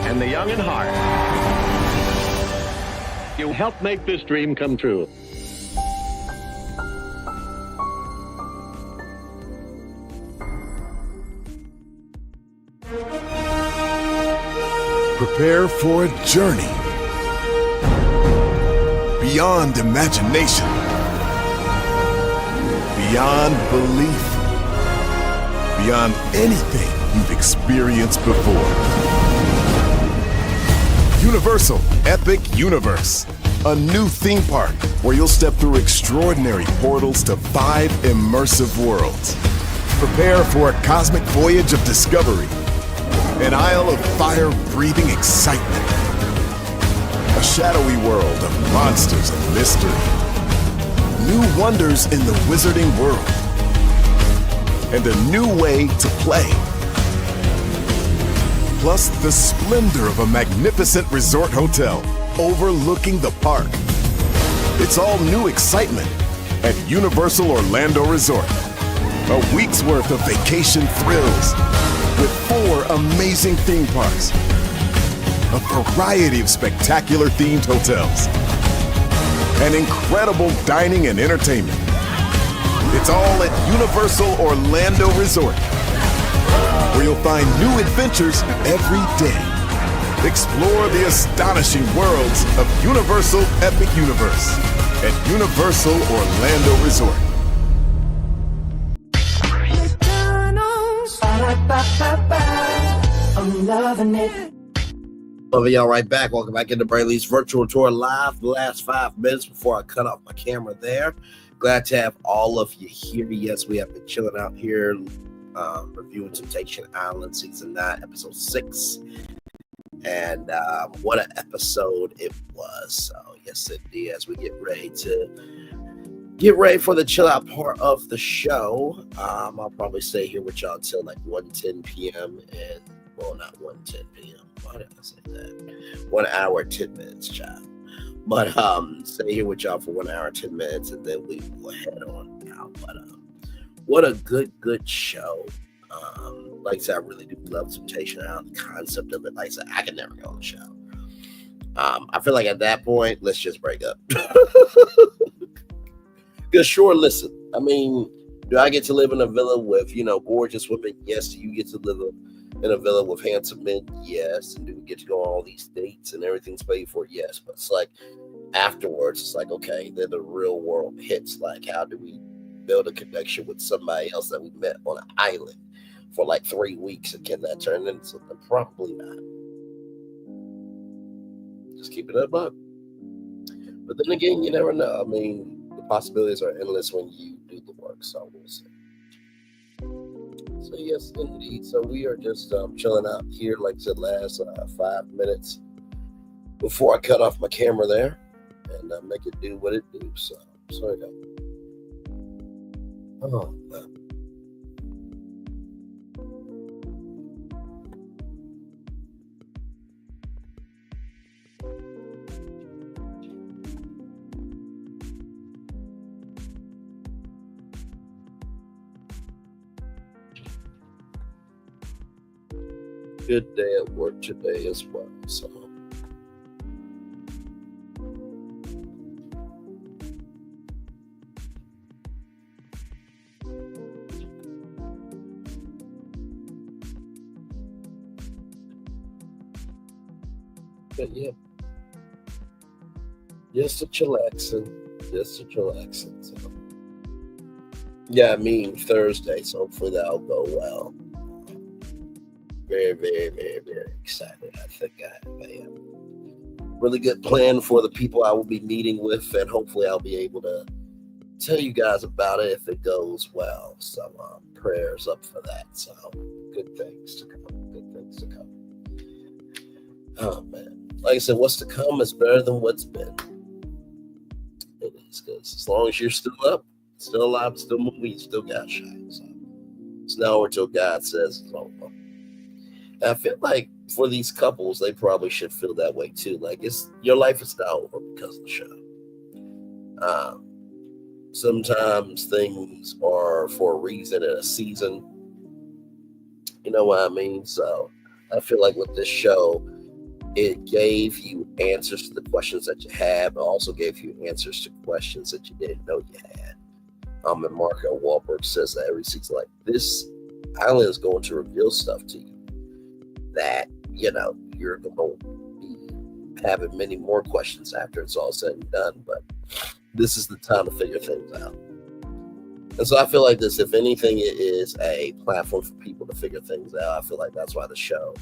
and the young in heart. You helped make this dream come true. Prepare for a journey beyond imagination, beyond belief, beyond anything you've experienced before. Universal Epic Universe, a new theme park where you'll step through extraordinary portals to 5 immersive worlds. Prepare for a cosmic voyage of discovery, an isle of fire-breathing excitement, a shadowy world of monsters and mystery, new wonders in the wizarding world, and a new way to play. Plus the splendor of a magnificent resort hotel overlooking the park. It's all new excitement at Universal Orlando Resort. A week's worth of vacation thrills with 4 amazing theme parks, a variety of spectacular themed hotels, and incredible dining and entertainment. It's all at Universal Orlando Resort, where you'll find new adventures every day. Explore the astonishing worlds of Universal Epic Universe at Universal Orlando Resort. I'm loving it. Y'all right back. Welcome back into Brayley's virtual tour live. The last 5 minutes before I cut off my camera there. Glad to have all of you here. Yes, we have been chilling out here, reviewing Temptation Island Season 9, Episode 6. And what an episode it was. So, yes, indeed, as we get ready for the chill out part of the show, I'll probably stay here with y'all until like 1:10 p.m. and, well, not 1:10 p.m. Why did I say that? 1 hour, 10 minutes, child. But stay here with y'all for 1 hour, 10 minutes, and then we will head on out. But what a good show. Like I said, I really do love Temptation Island, the concept of it. Like I said, I could never go on the show. I feel like at that point, let's just break up. Because sure, listen, I mean, do I get to live in a villa with, gorgeous women? Yes. Do you get to live in a villa with handsome men? Yes. And do we get to go on all these dates and everything's paid for? Yes. But it's like afterwards, it's like, okay, then the real world hits. Like, how do we build a connection with somebody else that we met on an island for like 3 weeks? And can that turn into something? Probably not. Just keep it up. But then again, you never know. I mean, the possibilities are endless when you do the work. So we'll see. So yes, indeed. So we are just chilling out here, like I said, last 5 minutes before I cut off my camera there and make it do what it do. So sorry. Oh man. Good day at work today as well. So but yeah. Just a chillaxing. So yeah, I mean Thursday, so hopefully that'll go well. Very, very, very, very excited. I think I have a really good plan for the people I will be meeting with, and hopefully I'll be able to tell you guys about it if it goes well. So prayers up for that. So good things to come. Oh man, like I said, what's to come is better than what's been. It is, because as long as you're still up, still alive, still moving, you still got shine. So it's now until God says it's over. I feel like for these couples, they probably should feel that way too. Like your life is not over because of the show. Sometimes things are for a reason and a season. You know what I mean? So I feel like with this show, it gave you answers to the questions that you have, but also gave you answers to questions that you didn't know you had. And Marco Wahlberg says that every season, like, this island is going to reveal stuff to you that, you're going to be having many more questions after it's all said and done. But this is the time to figure things out. And so I feel like this, if anything, it is a platform for people to figure things out. I feel like that's why the show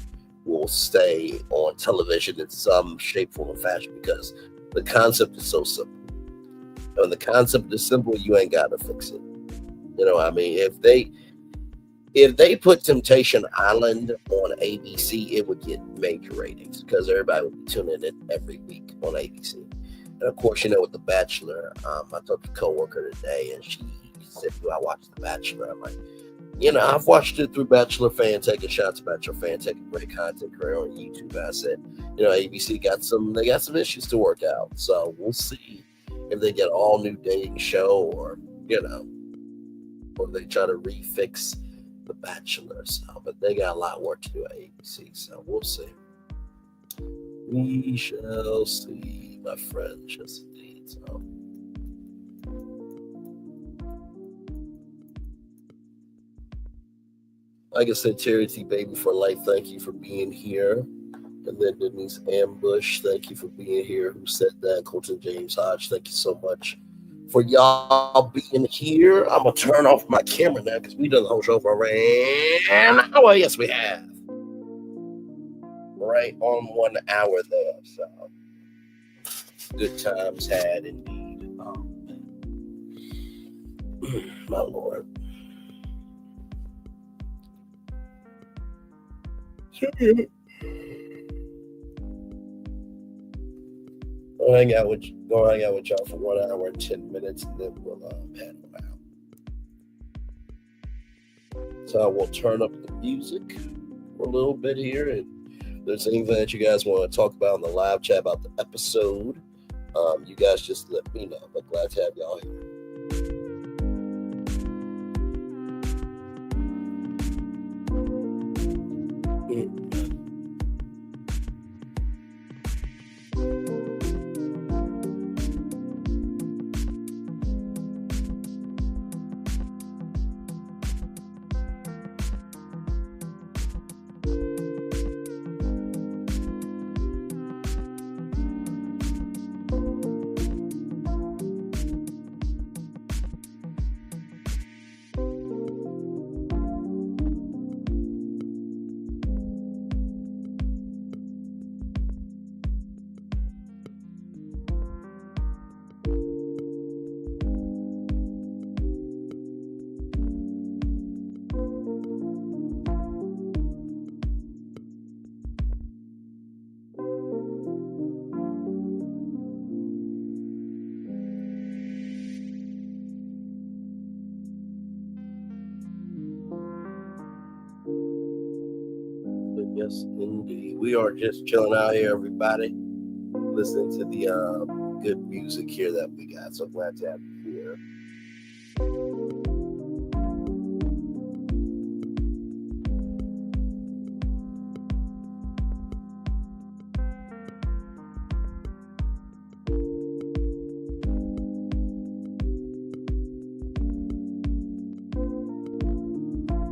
will stay on television in some shape, form, or fashion, because the concept is so simple. And when the concept is simple, you ain't got to fix it. You know what I mean? If they put Temptation Island on ABC, it would get major ratings because everybody would be tuning in every week on ABC. And of course, with The Bachelor, I talked to a coworker today, and she said, "Do I watch The Bachelor?" I'm like, I've watched it through Bachelor Fan Taking Shots, Bachelor Fan Taking great content career on YouTube. And I said, ABC got some issues to work out. So we'll see if they get all new dating show or they try to refix The Bachelor. So, but they got a lot of work to do at ABC. So we'll see. We shall see, my friend. Just indeed. So. Like I said, Charity Baby for Life, thank you for being here. And then Denise Ambush, thank you for being here. Who said that? Colton James Hodge, thank you so much for y'all being here. I'm going to turn off my camera now because we done the whole show for an hour. Yes, we have. right on 1 hour there. So good times had indeed. My Lord. Go hang out with y'all for 1 hour and 10 minutes, and then we'll head on out. So I will turn up the music for a little bit here, and if there's anything that you guys want to talk about in the live chat about the episode, you guys just let me know. But glad to have y'all here. Yes, indeed. We are just chilling out here, everybody, listening to the good music here that we got. So glad to have you here.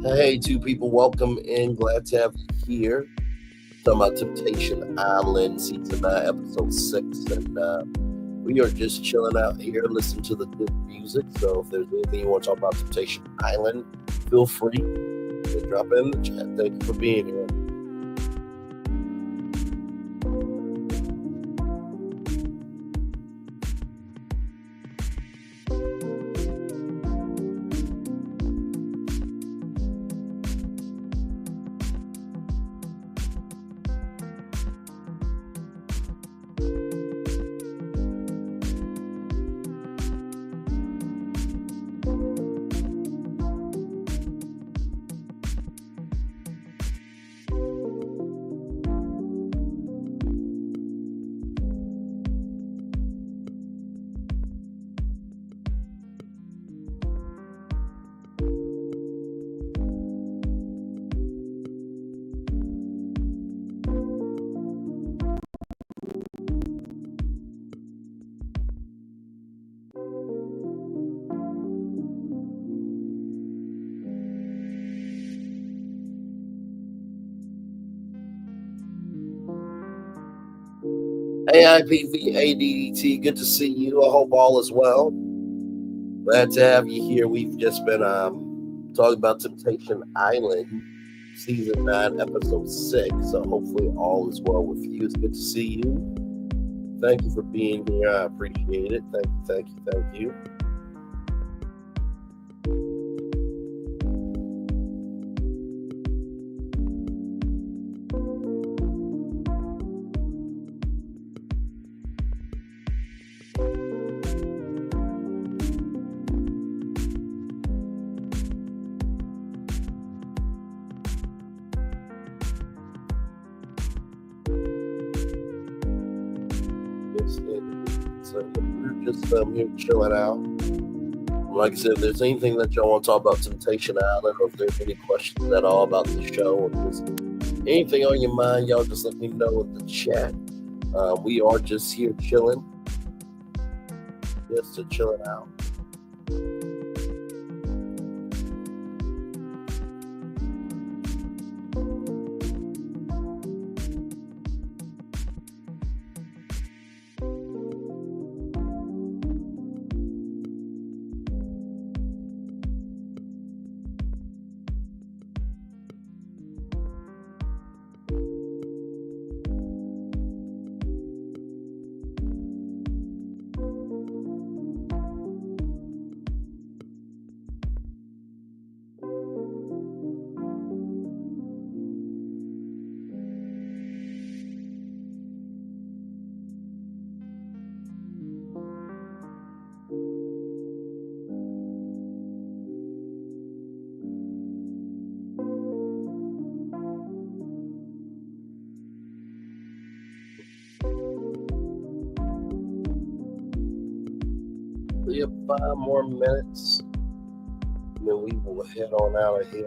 Hey, two people, welcome in. Glad to have you here. Talking about Temptation Island, season 9, episode 6, and we are just chilling out here, listening to the good music. So if there's anything you want to talk about Temptation Island, feel free to drop it in the chat. Thank you for being here. AIPVADDT, good to see you. I hope all is well. Glad to have you here. We've just been talking about Temptation Island, season 9, episode 6. So hopefully all is well with you. It's good to see you. Thank you for being here. I appreciate it. Thank you. So we're just here chilling out. Like I said, if there's anything that y'all want to talk about Temptation Island, or if there's any questions at all about the show, or just anything on your mind, y'all just let me know in the chat. We are just here chilling, just to chilling out. probably 5 more minutes. And then we will head on out of here.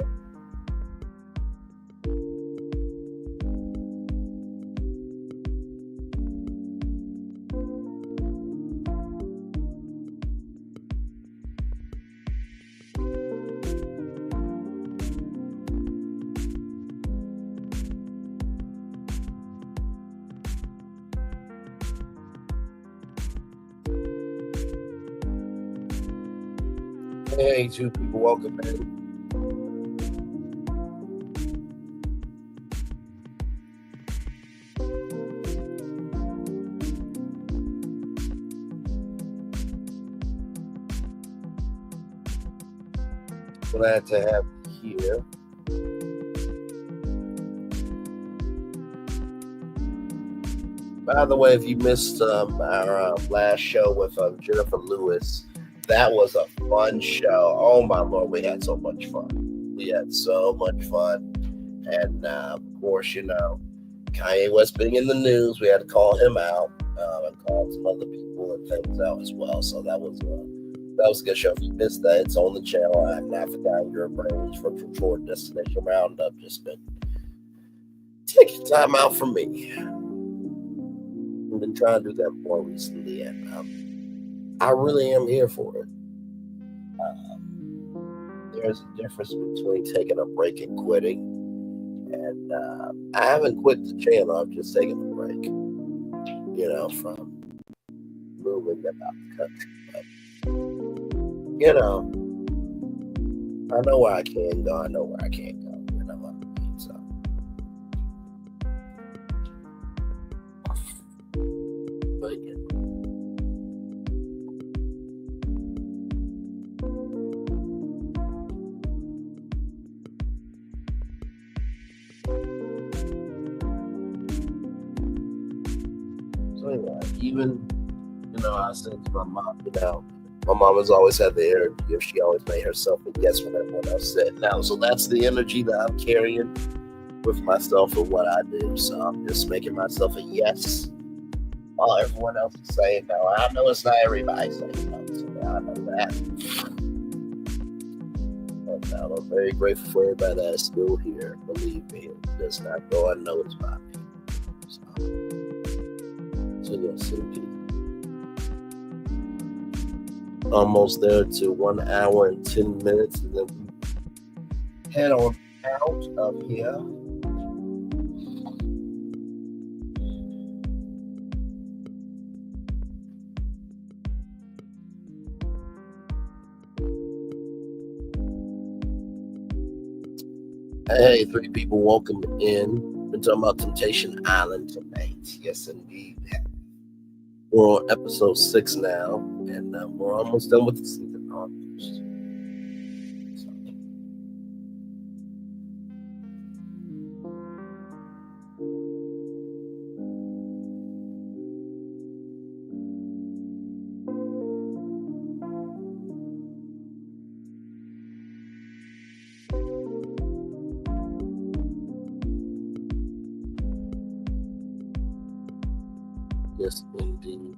Hey, 2 people, welcome in. Glad to have you here. By the way, if you missed our last show with Jennifer Lewis, that was a fun show. Oh my Lord, we had so much fun. And of course, you know, Kanye West being in the news, we had to call him out and call some other people and things out as well. So that was a good show. If you missed that, it's on the channel. I have not forgotten your brains for Florida Destination Roundup. Just been taking time out for me. I've been trying to do that more recently, and I really am here for it. There's a difference between taking a break and quitting. And I haven't quit the channel. I'm just taking a break, you know, from moving about the country. But, you know, I know where I can go. I know where I can't go. You know what I mean? So, but yeah. So anyway, even, you know, I said to my mom, you know, my mom has always had the energy of she always made herself a yes when everyone else said no. So that's the energy that I'm carrying with myself and what I do. So I'm just making myself a yes while everyone else is saying no. I know it's not everybody saying no, so I know that. But I'm very grateful for everybody that is still here. Believe me, it does not go unnoticed by me. So yes, indeed. Almost there to 1 hour and 10 minutes, and then we head on out of here. Hey, 3 people, welcome in. We're talking about Temptation Island tonight. Yes, indeed. We're on episode 6 now, and we're almost done with the season. Almost. Yes, indeed.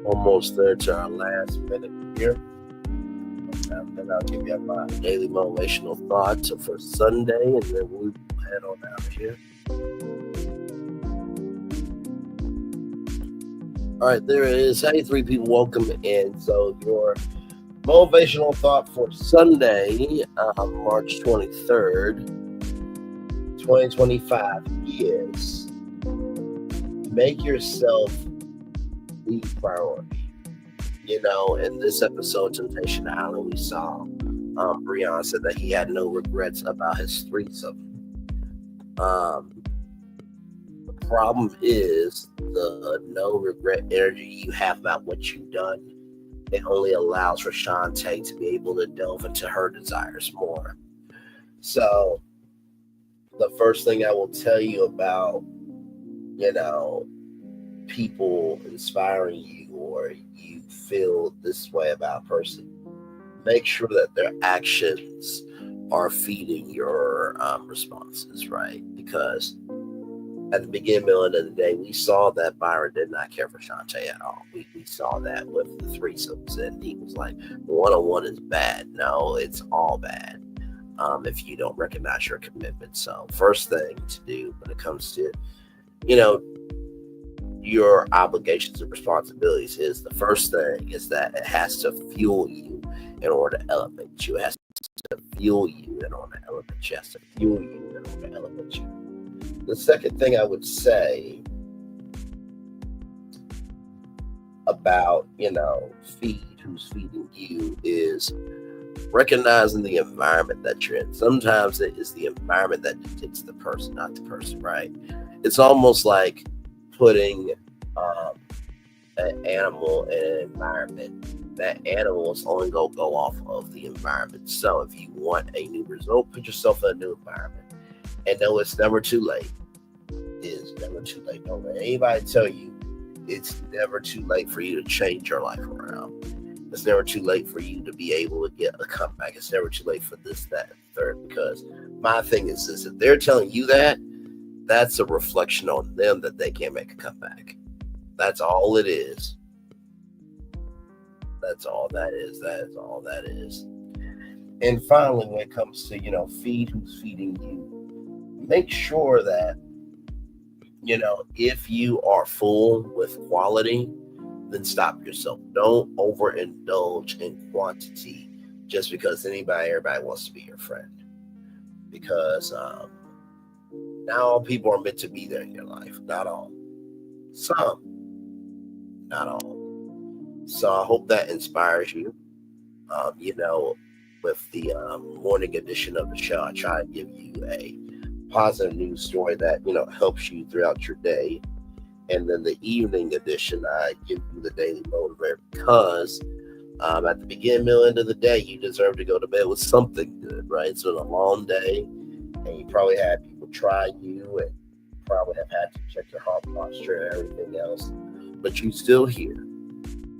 Almost there to our last minute here. And I'll give you my daily motivational thoughts for Sunday, and then we'll head on out of here. All right, there it is. Hey, 3 people, welcome in. So your motivational thought for Sunday, March 23rd, 2025 is make yourself the priority. You know, in this episode, Temptation Island, we saw Brion said that he had no regrets about his threesome. The problem is the no regret energy you have about what you've done. It only allows for Shante to be able to delve into her desires more. So the first thing I will tell you about, people inspiring you, or you feel this way about a person, make sure that their actions are feeding your responses, right? Because at the beginning, middle, and end of the day, we saw that Brion did not care for Shante at all. We saw that with the threesomes, and he was like, one-on-one is bad. No, it's all bad if you don't recognize your commitment. So first thing to do when it comes to, your obligations and responsibilities is the first thing is that it has to fuel you in order to elevate you. It has to fuel you in order to elevate you. It has to fuel you in order to elevate you. The second thing I would say about, who's feeding you is recognizing the environment that you're in. Sometimes it is the environment that dictates the person, not the person, right? It's almost like putting an animal in an environment. That animal is only going to go off of the environment. So if you want a new result, put yourself in a new environment. And no, it's never too late. It's never too late. Don't let anybody tell you it's never too late for you to change your life around. It's never too late for you to be able to get a comeback. It's never too late for this, that, and third. Because my thing is this: if they're telling you that, that's a reflection on them that they can't make a comeback. That's all it is. That's all that is. That is all that is. And finally, when it comes to, feed who's feeding you, make sure that, if you are full with quality, then stop yourself. Don't overindulge in quantity just because everybody wants to be your friend. Because not all people are meant to be there in your life. Not all. Some. Not all. So I hope that inspires you. With the morning edition of the show, I try to give you a positive news story that, helps you throughout your day. And then the evening edition, I give you the daily motivator because at the beginning, middle, end of the day, you deserve to go to bed with something good, right? It's been a long day, and you probably had people try you, and probably have had to check your heart posture and everything else, but you're still here.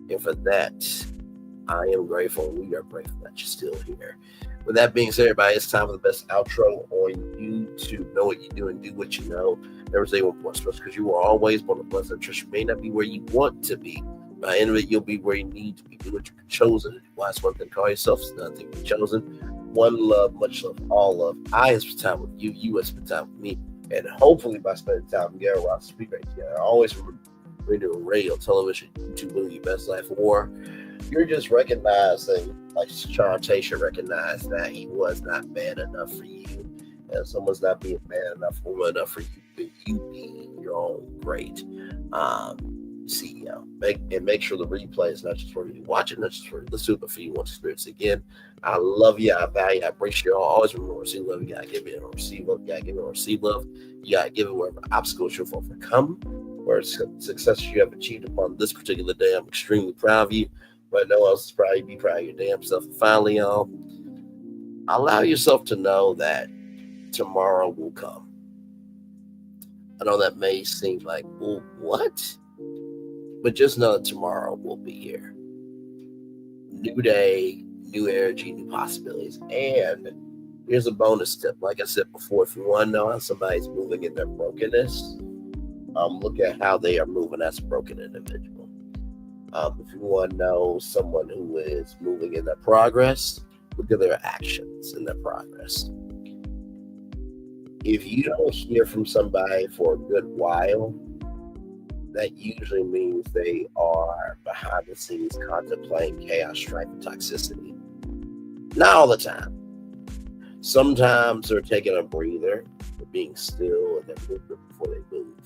And for that, I am grateful. We are grateful that you're still here. With that being said, everybody, it's time for the best outro on YouTube. Know what you do and do what you know. Never say one point special because you will always want to bless that you may not be where you want to be. By the end of it, you'll be where you need to be. Do what you're chosen. Last one thing, call yourself. It's nothing you're chosen. One love, much love, all love. I spend time with you. You spend time with me. And hopefully by spending time together, we'll speak right together. I always remember we're doing radio, television, YouTube, living your best life, or you're just recognizing, like Shante should recognize that he was not man enough for you. And someone's not being man enough or woman enough for you, but you being your own great CEO. Make sure the replay is not just for you to watch it, not just for you to listen to, but for you to want to experience it again. I love you. I value you. I appreciate you all. Always remember, receive love. You got to give it or receive love. You got to give it or receive love. You got to give it wherever obstacles you'll overcome, where success you have achieved upon this particular day. I'm extremely proud of you. But no one else is proud. You be proud of your damn self. And finally, y'all, allow yourself to know that tomorrow will come. I know that may seem like, well, what? But just know that tomorrow will be here. New day, new energy, new possibilities. And here's a bonus tip. Like I said before, if you want to know how somebody's moving in their brokenness, look at how they are moving as a broken individual. If you want to know someone who is moving in their progress, look at their actions and their progress. If you don't hear from somebody for a good while, that usually means they are behind the scenes contemplating chaos, strife, and toxicity. Not all the time. Sometimes they're taking a breather, they're being still, and they're moving before they move.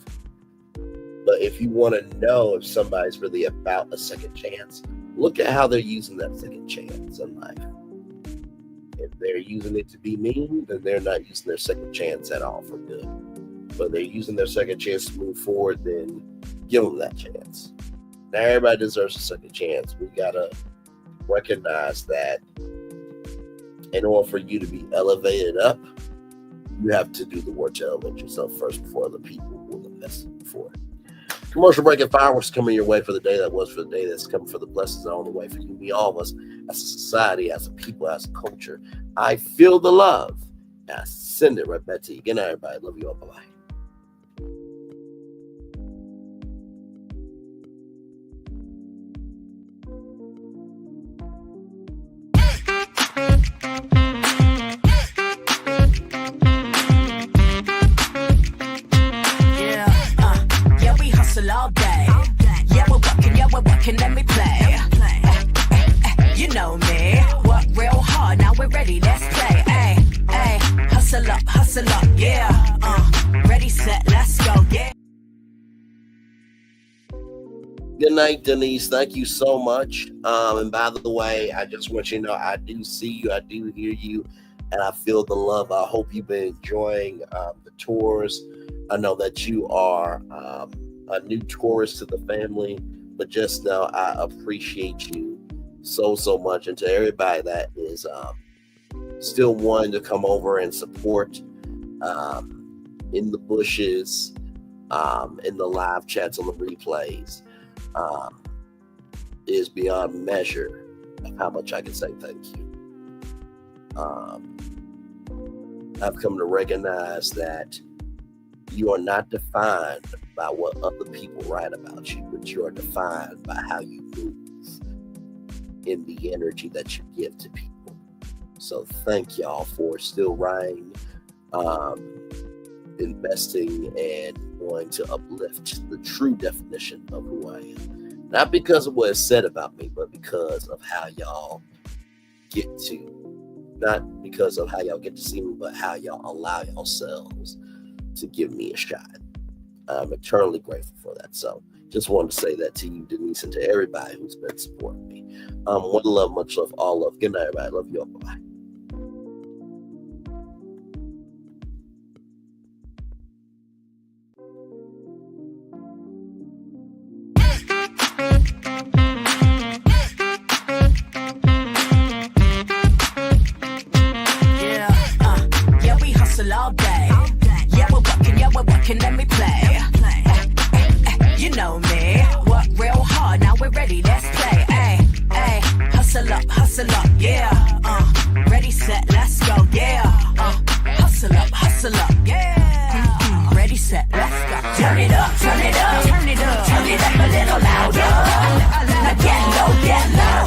But if you want to know if somebody's really about a second chance, look at how they're using that second chance in life. If they're using it to be mean, then they're not using their second chance at all for good. But they're using their second chance to move forward, then give them that chance. Now, everybody deserves a second chance. We got to recognize that in order for you to be elevated up, you have to do the work to elevate yourself first before other people will invest before. Commercial break and fireworks coming your way for the day that was, for the day that's coming, for the blessings that are on the way for you, me, all of us, as a society, as a people, as a culture. I feel the love. I send it right back to you. Good night, everybody. Love you all. Bye-bye. All day. Yeah, we're working, let me play. You know me, work real hard, now we're ready, let's play. Ay, hustle up, yeah. Ready, set, let's go, yeah. Good night, Denise. Thank you so much. And by the way, I just want you to know I do see you, I do hear you, and I feel the love. I hope you've been enjoying the tours. I know that you are a new tourist to the family, but just know I appreciate you so much. And to everybody that is still wanting to come over and support in the bushes, in the live chats, on the replays, is beyond measure of how much I can say thank you. I've come to recognize that you are not defined by what other people write about you, but you are defined by how you move in the energy that you give to people. So thank y'all for still writing, investing, and wanting to uplift the true definition of who I am. Not because of what is said about me, but because of how y'all get to, not because of how y'all get to see me, but how y'all allow yourselves to give me a shot. I'm eternally grateful for that. So just wanted to say that to you, Denise, and to everybody who's been supporting me. One love, much love, all love. Good night, everybody. Love you all. Bye-bye. Yeah, we hustle all day. Yeah, we're working, let me play. You know me, work real hard, now we're ready, let's play. Ay, hustle up, yeah. Ready, set, let's go, yeah. Hustle up, yeah. Ready, set, let's go. Turn it up, turn it up, turn it up, turn it up a little louder. Now get low, get low,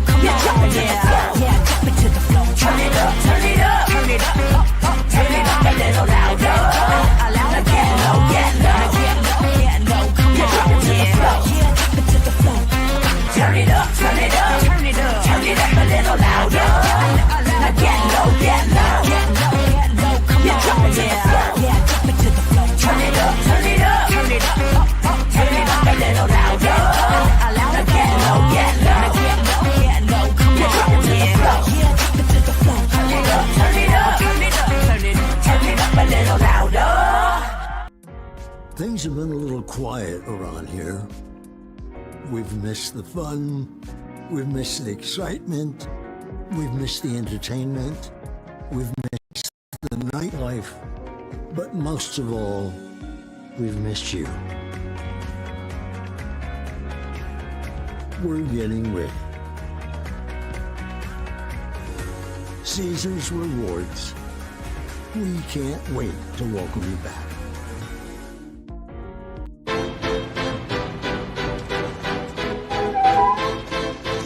come on, drop it to the floor, yeah, drop it to the floor. Turn it up, turn it up, turn it up, turn it up a little louder. Now get low, get low, come on, drop it to the floor, yeah, drop it to the floor. Turn it up, turn it up, turn it up, turn it up a little louder. Now get low, get low, come on, drop it to the floor, yeah, drop it to the floor. Turn it up, turn it up, turn it up, turn it up a little louder. Now get low, get low, come on, drop it to the floor, yeah, drop it to the floor. Turn it up, turn it up, turn it up, turn it up a little louder. Things have been a little quiet around here. We've missed the fun, we've missed the excitement, we've missed the entertainment, we've missed the nightlife, but most of all, we've missed you. We're getting ready. Caesar's Rewards. We can't wait to welcome you back.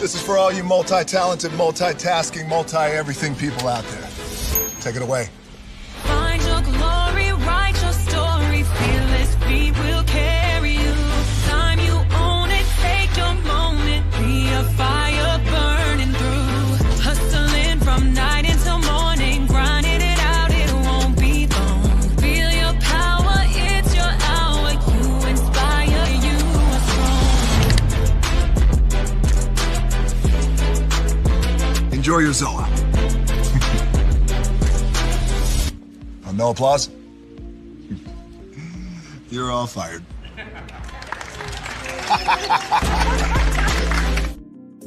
This is for all you multi-talented, multitasking, multi-everything people out there. Take it away. Find your glory, write your story, fearless feet will carry you. Time you own it, take your moment, be a fire burning through. Hustling from night until morning, grinding it out, it won't be long. Feel your power, it's your hour, you inspire, you are strong. Enjoy your Zoa. No applause? You're all fired.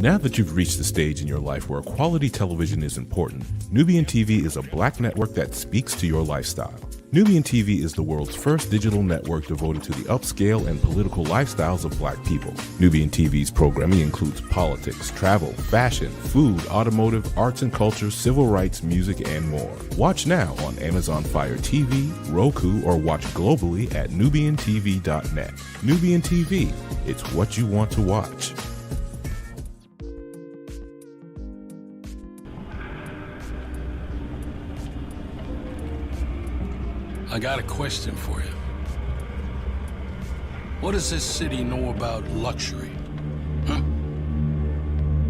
Now that you've reached the stage in your life where quality television is important, Nubian TV is a black network that speaks to your lifestyle. Nubian TV is the world's first digital network devoted to the upscale and political lifestyles of black people. Nubian TV's programming includes politics, travel, fashion, food, automotive, arts and culture, civil rights, music, and more. Watch now on Amazon Fire TV, Roku, or watch globally at nubiantv.net. Nubian TV, it's what you want to watch. I got a question for you. What does this city know about luxury? Huh?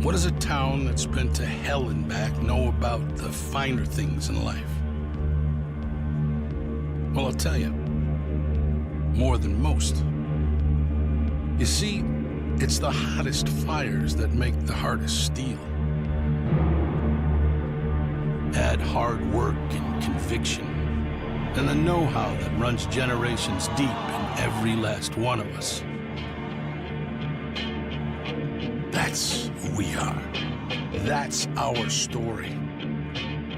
What does a town that's been to hell and back know about the finer things in life? Well, I'll tell you. More than most. You see, it's the hottest fires that make the hardest steel. Add hard work and conviction, and the know-how that runs generations deep in every last one of us. That's who we are. That's our story.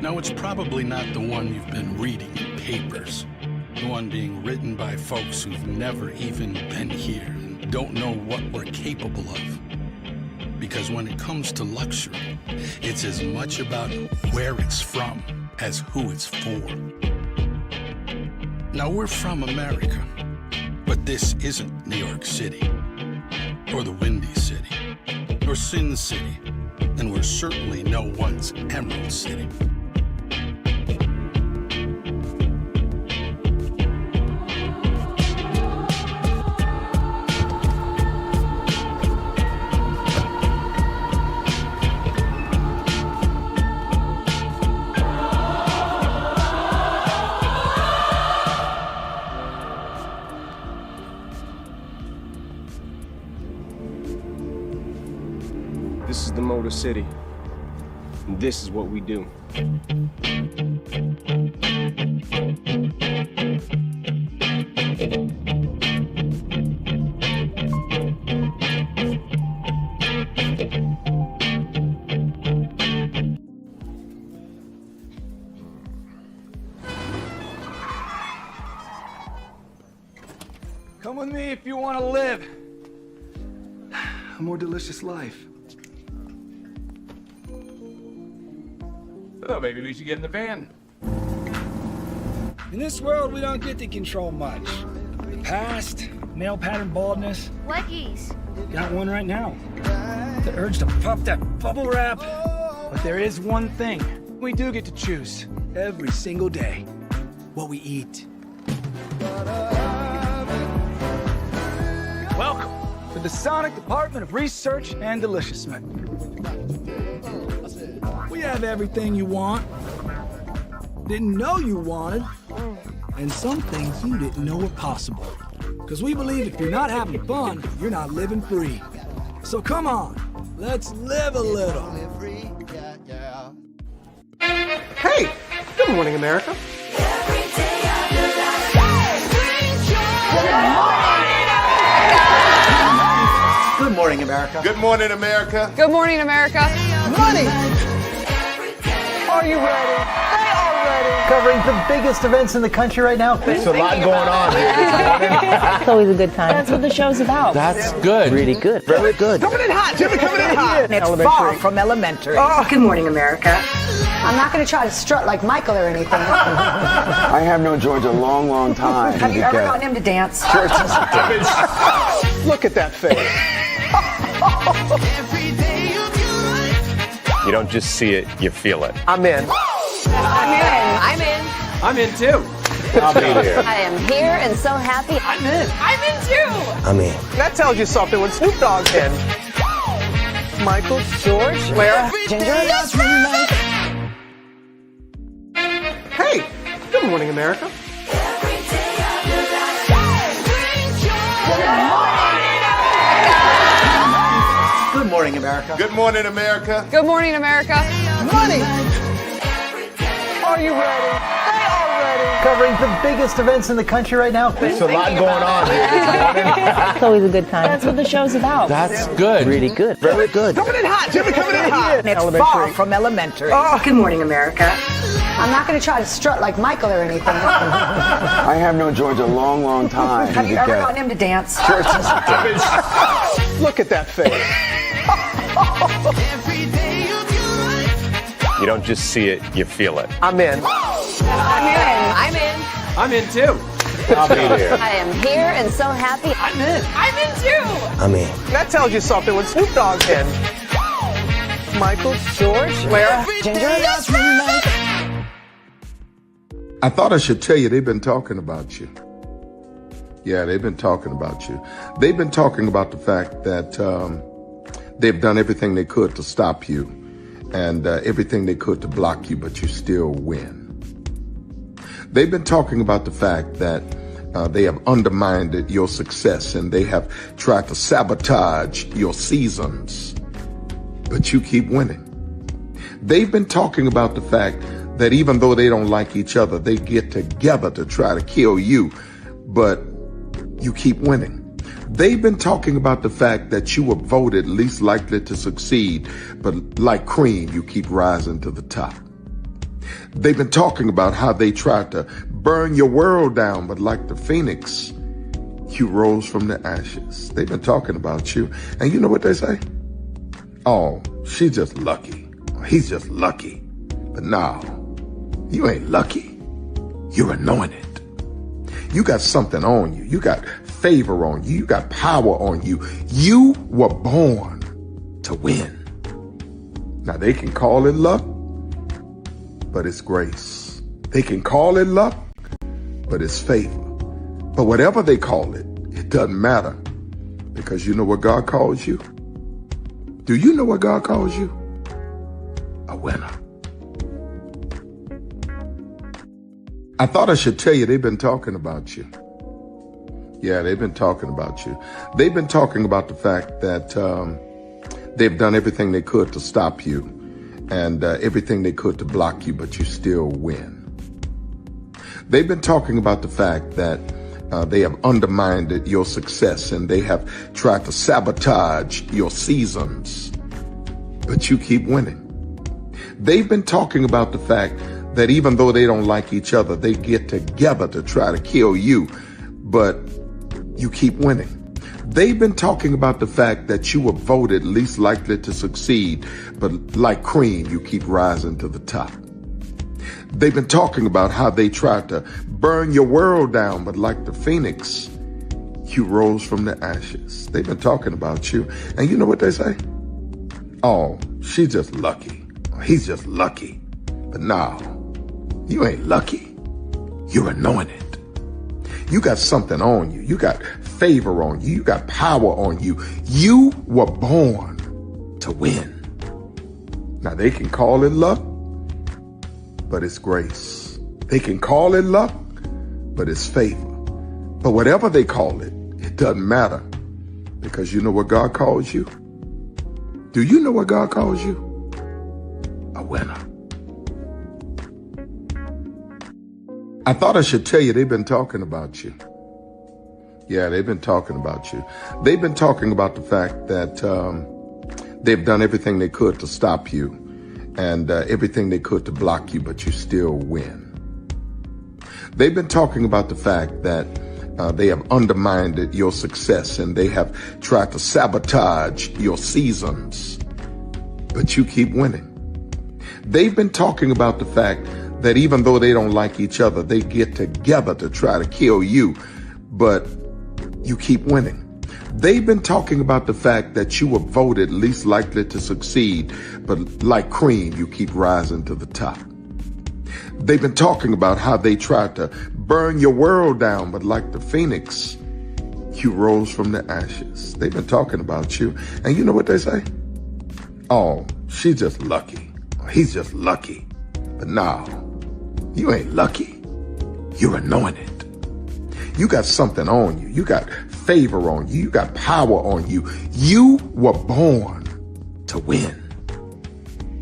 Now, it's probably not the one you've been reading in papers. The one being written by folks who've never even been here and don't know what we're capable of. Because when it comes to luxury, it's as much about where it's from as who it's for. Now, we're from America, but this isn't New York City, or the Windy City, or Sin City, and we're certainly no one's Emerald City. This is the Motor City. And this is what we do. Come with me if you want to live a more delicious life. Oh, maybe we should get in the van. In this world, we don't get to control much. The past, male pattern baldness. Leggies. Got one right now. The urge to puff that bubble wrap. But there is one thing we do get to choose every single day. What we eat. Welcome to the Sonic Department of Research and Deliciousness. We have everything you want, didn't know you wanted, and some things you didn't know were possible. Because we believe if you're not having fun, you're not living free. So come on, let's live a little. Hey, good morning, America. Good morning, America. Good morning, America. Good morning, America. Money! Are you ready? They are ready. Covering the biggest events in the country right now. There's a lot going on here. It's always a good time. That's what the show's about. That's good. Really good. Very good. Coming in hot, Jimmy, coming in hot. It's far from elementary. Good morning, America. I'm not going to try to strut like Michael or anything. I have known George a long, long time. Have you ever gotten him to dance? Look at that face. You don't just see it, you feel it. I'm in. I'm in. I'm in. I'm in too. I'll be there. I am here and so happy. I'm in. I'm in too. I'm in. That tells you something when Snoop Dogg's in. Michael, George, Lara, Ginger. Hey, good morning, America. Good morning, America. Good morning, America. Good morning, America. Money! Are you ready? They are ready. Covering the biggest events in the country right now. There's a lot going on here this morning. Chloe's a good time. That's what the show's about. That's good. Really good. Very good. Coming in hot, Jimmy, coming in hot. It's far from elementary. Good morning, America. I'm not going to try to strut like Michael or anything. I have known George a long, long time. Have you ever gotten him to dance? Look at that face. You don't just see it, you feel it. I'm in. I'm in. I'm in too. I'll be there. I am here and so happy. I'm in. I'm in too. I'm in. That tells you something when Snoop Dogg's in. Michael, George, Lara, Ginger. I thought I should tell you they've been talking about you. Yeah, they've been talking about you. They've been talking about the fact that they've done everything they could to stop you and everything they could to block you, but you still win. They've been talking about the fact that they have undermined your success and they have tried to sabotage your seasons, but you keep winning. They've been talking about the fact that even though they don't like each other, they get together to try to kill you, but you keep winning. They've been talking about the fact that you were voted least likely to succeed, but like cream, you keep rising to the top. They've been talking about how they tried to burn your world down, but like the phoenix, you rose from the ashes. They've been talking about you. And you know what they say? Oh, she's just lucky. He's just lucky. But no, you ain't lucky. You're anointed. You got something on you. You got favor on you. You got power on you. You were born to win. Now they can call it luck, but it's grace. They can call it luck, but it's favor. But whatever they call it, it doesn't matter, because you know what God calls you? Do you know what God calls you? A winner. I thought I should tell you they've been talking about you. Yeah, they've been talking about you. They've been talking about the fact that they've done everything they could to stop you and everything they could to block you, but you still win. They've been talking about the fact that they have undermined your success and they have tried to sabotage your seasons, but you keep winning. They've been talking about the fact that even though they don't like each other, they get together to try to kill you, but you keep winning. They've been talking about the fact that you were voted least likely to succeed, but like cream, you keep rising to the top. They've been talking about how they tried to burn your world down, but like the phoenix, you rose from the ashes. They've been talking about you. And you know what they say? Oh, she's just lucky. He's just lucky. But no, you ain't lucky. You're anointed. You got something on you. You got favor on you. You got power on you. You were born to win. Now they can call it luck, but it's grace. They can call it luck, but it's favor. But whatever they call it, it doesn't matter, because you know what God calls you? Do you know what God calls you? A winner. I thought I should tell you they've been talking about you. Yeah, they've been talking about you. They've been talking about the fact that they've done everything they could to stop you and everything they could to block you, but you still win. They've been talking about the fact that they have undermined your success and they have tried to sabotage your seasons, but you keep winning. They've been talking about the fact that even though they don't like each other, they get together to try to kill you, but you keep winning. They've been talking about the fact that you were voted least likely to succeed, but like cream, you keep rising to the top. They've been talking about how they tried to burn your world down, but like the phoenix, you rose from the ashes. They've been talking about you. And you know what they say? Oh, she's just lucky. He's just lucky. But no, you ain't lucky. You're anointed. You got something on you. You got favor on you. You got power on you. You were born to win.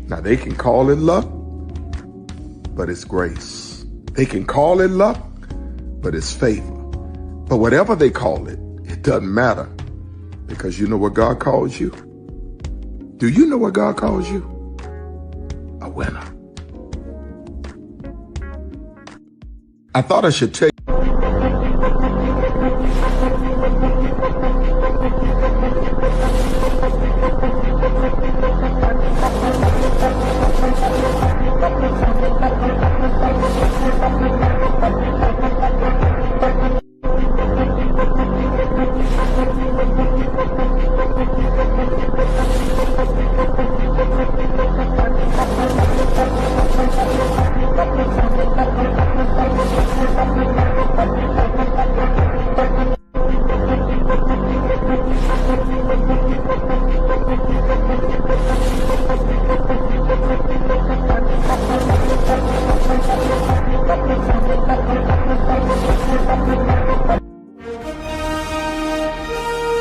Now they can call it luck, but it's grace. They can call it luck, but it's favor. But whatever they call it, it doesn't matter. Because you know what God calls you? Do you know what God calls you? A winner. I thought I should tell you.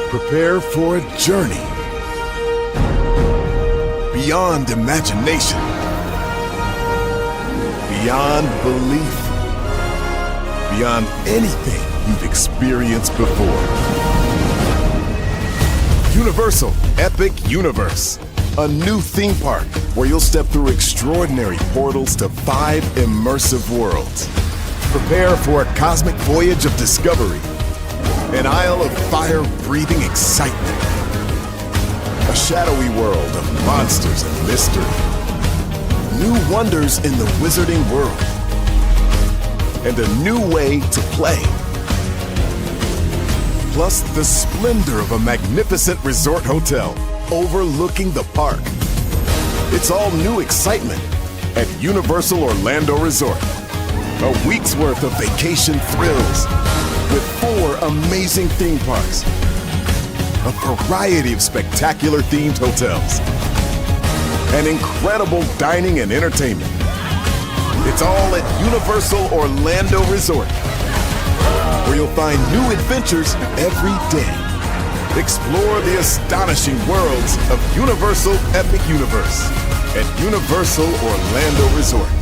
Prepare for a journey beyond imagination, beyond belief, beyond anything you've experienced before. Universal Epic Universe, a new theme park where you'll step through extraordinary portals to 5 immersive worlds. Prepare for a cosmic voyage of discovery, an isle of fire-breathing excitement, a shadowy world of monsters and mystery, new wonders in the wizarding world, and a new way to play. Plus the splendor of a magnificent resort hotel overlooking the park. It's all new excitement at Universal Orlando Resort. A week's worth of vacation thrills with 4 amazing theme parks, a variety of spectacular themed hotels, and incredible dining and entertainment. It's all at Universal Orlando Resort, where you'll find new adventures every day. Explore the astonishing worlds of Universal Epic Universe at Universal Orlando Resort.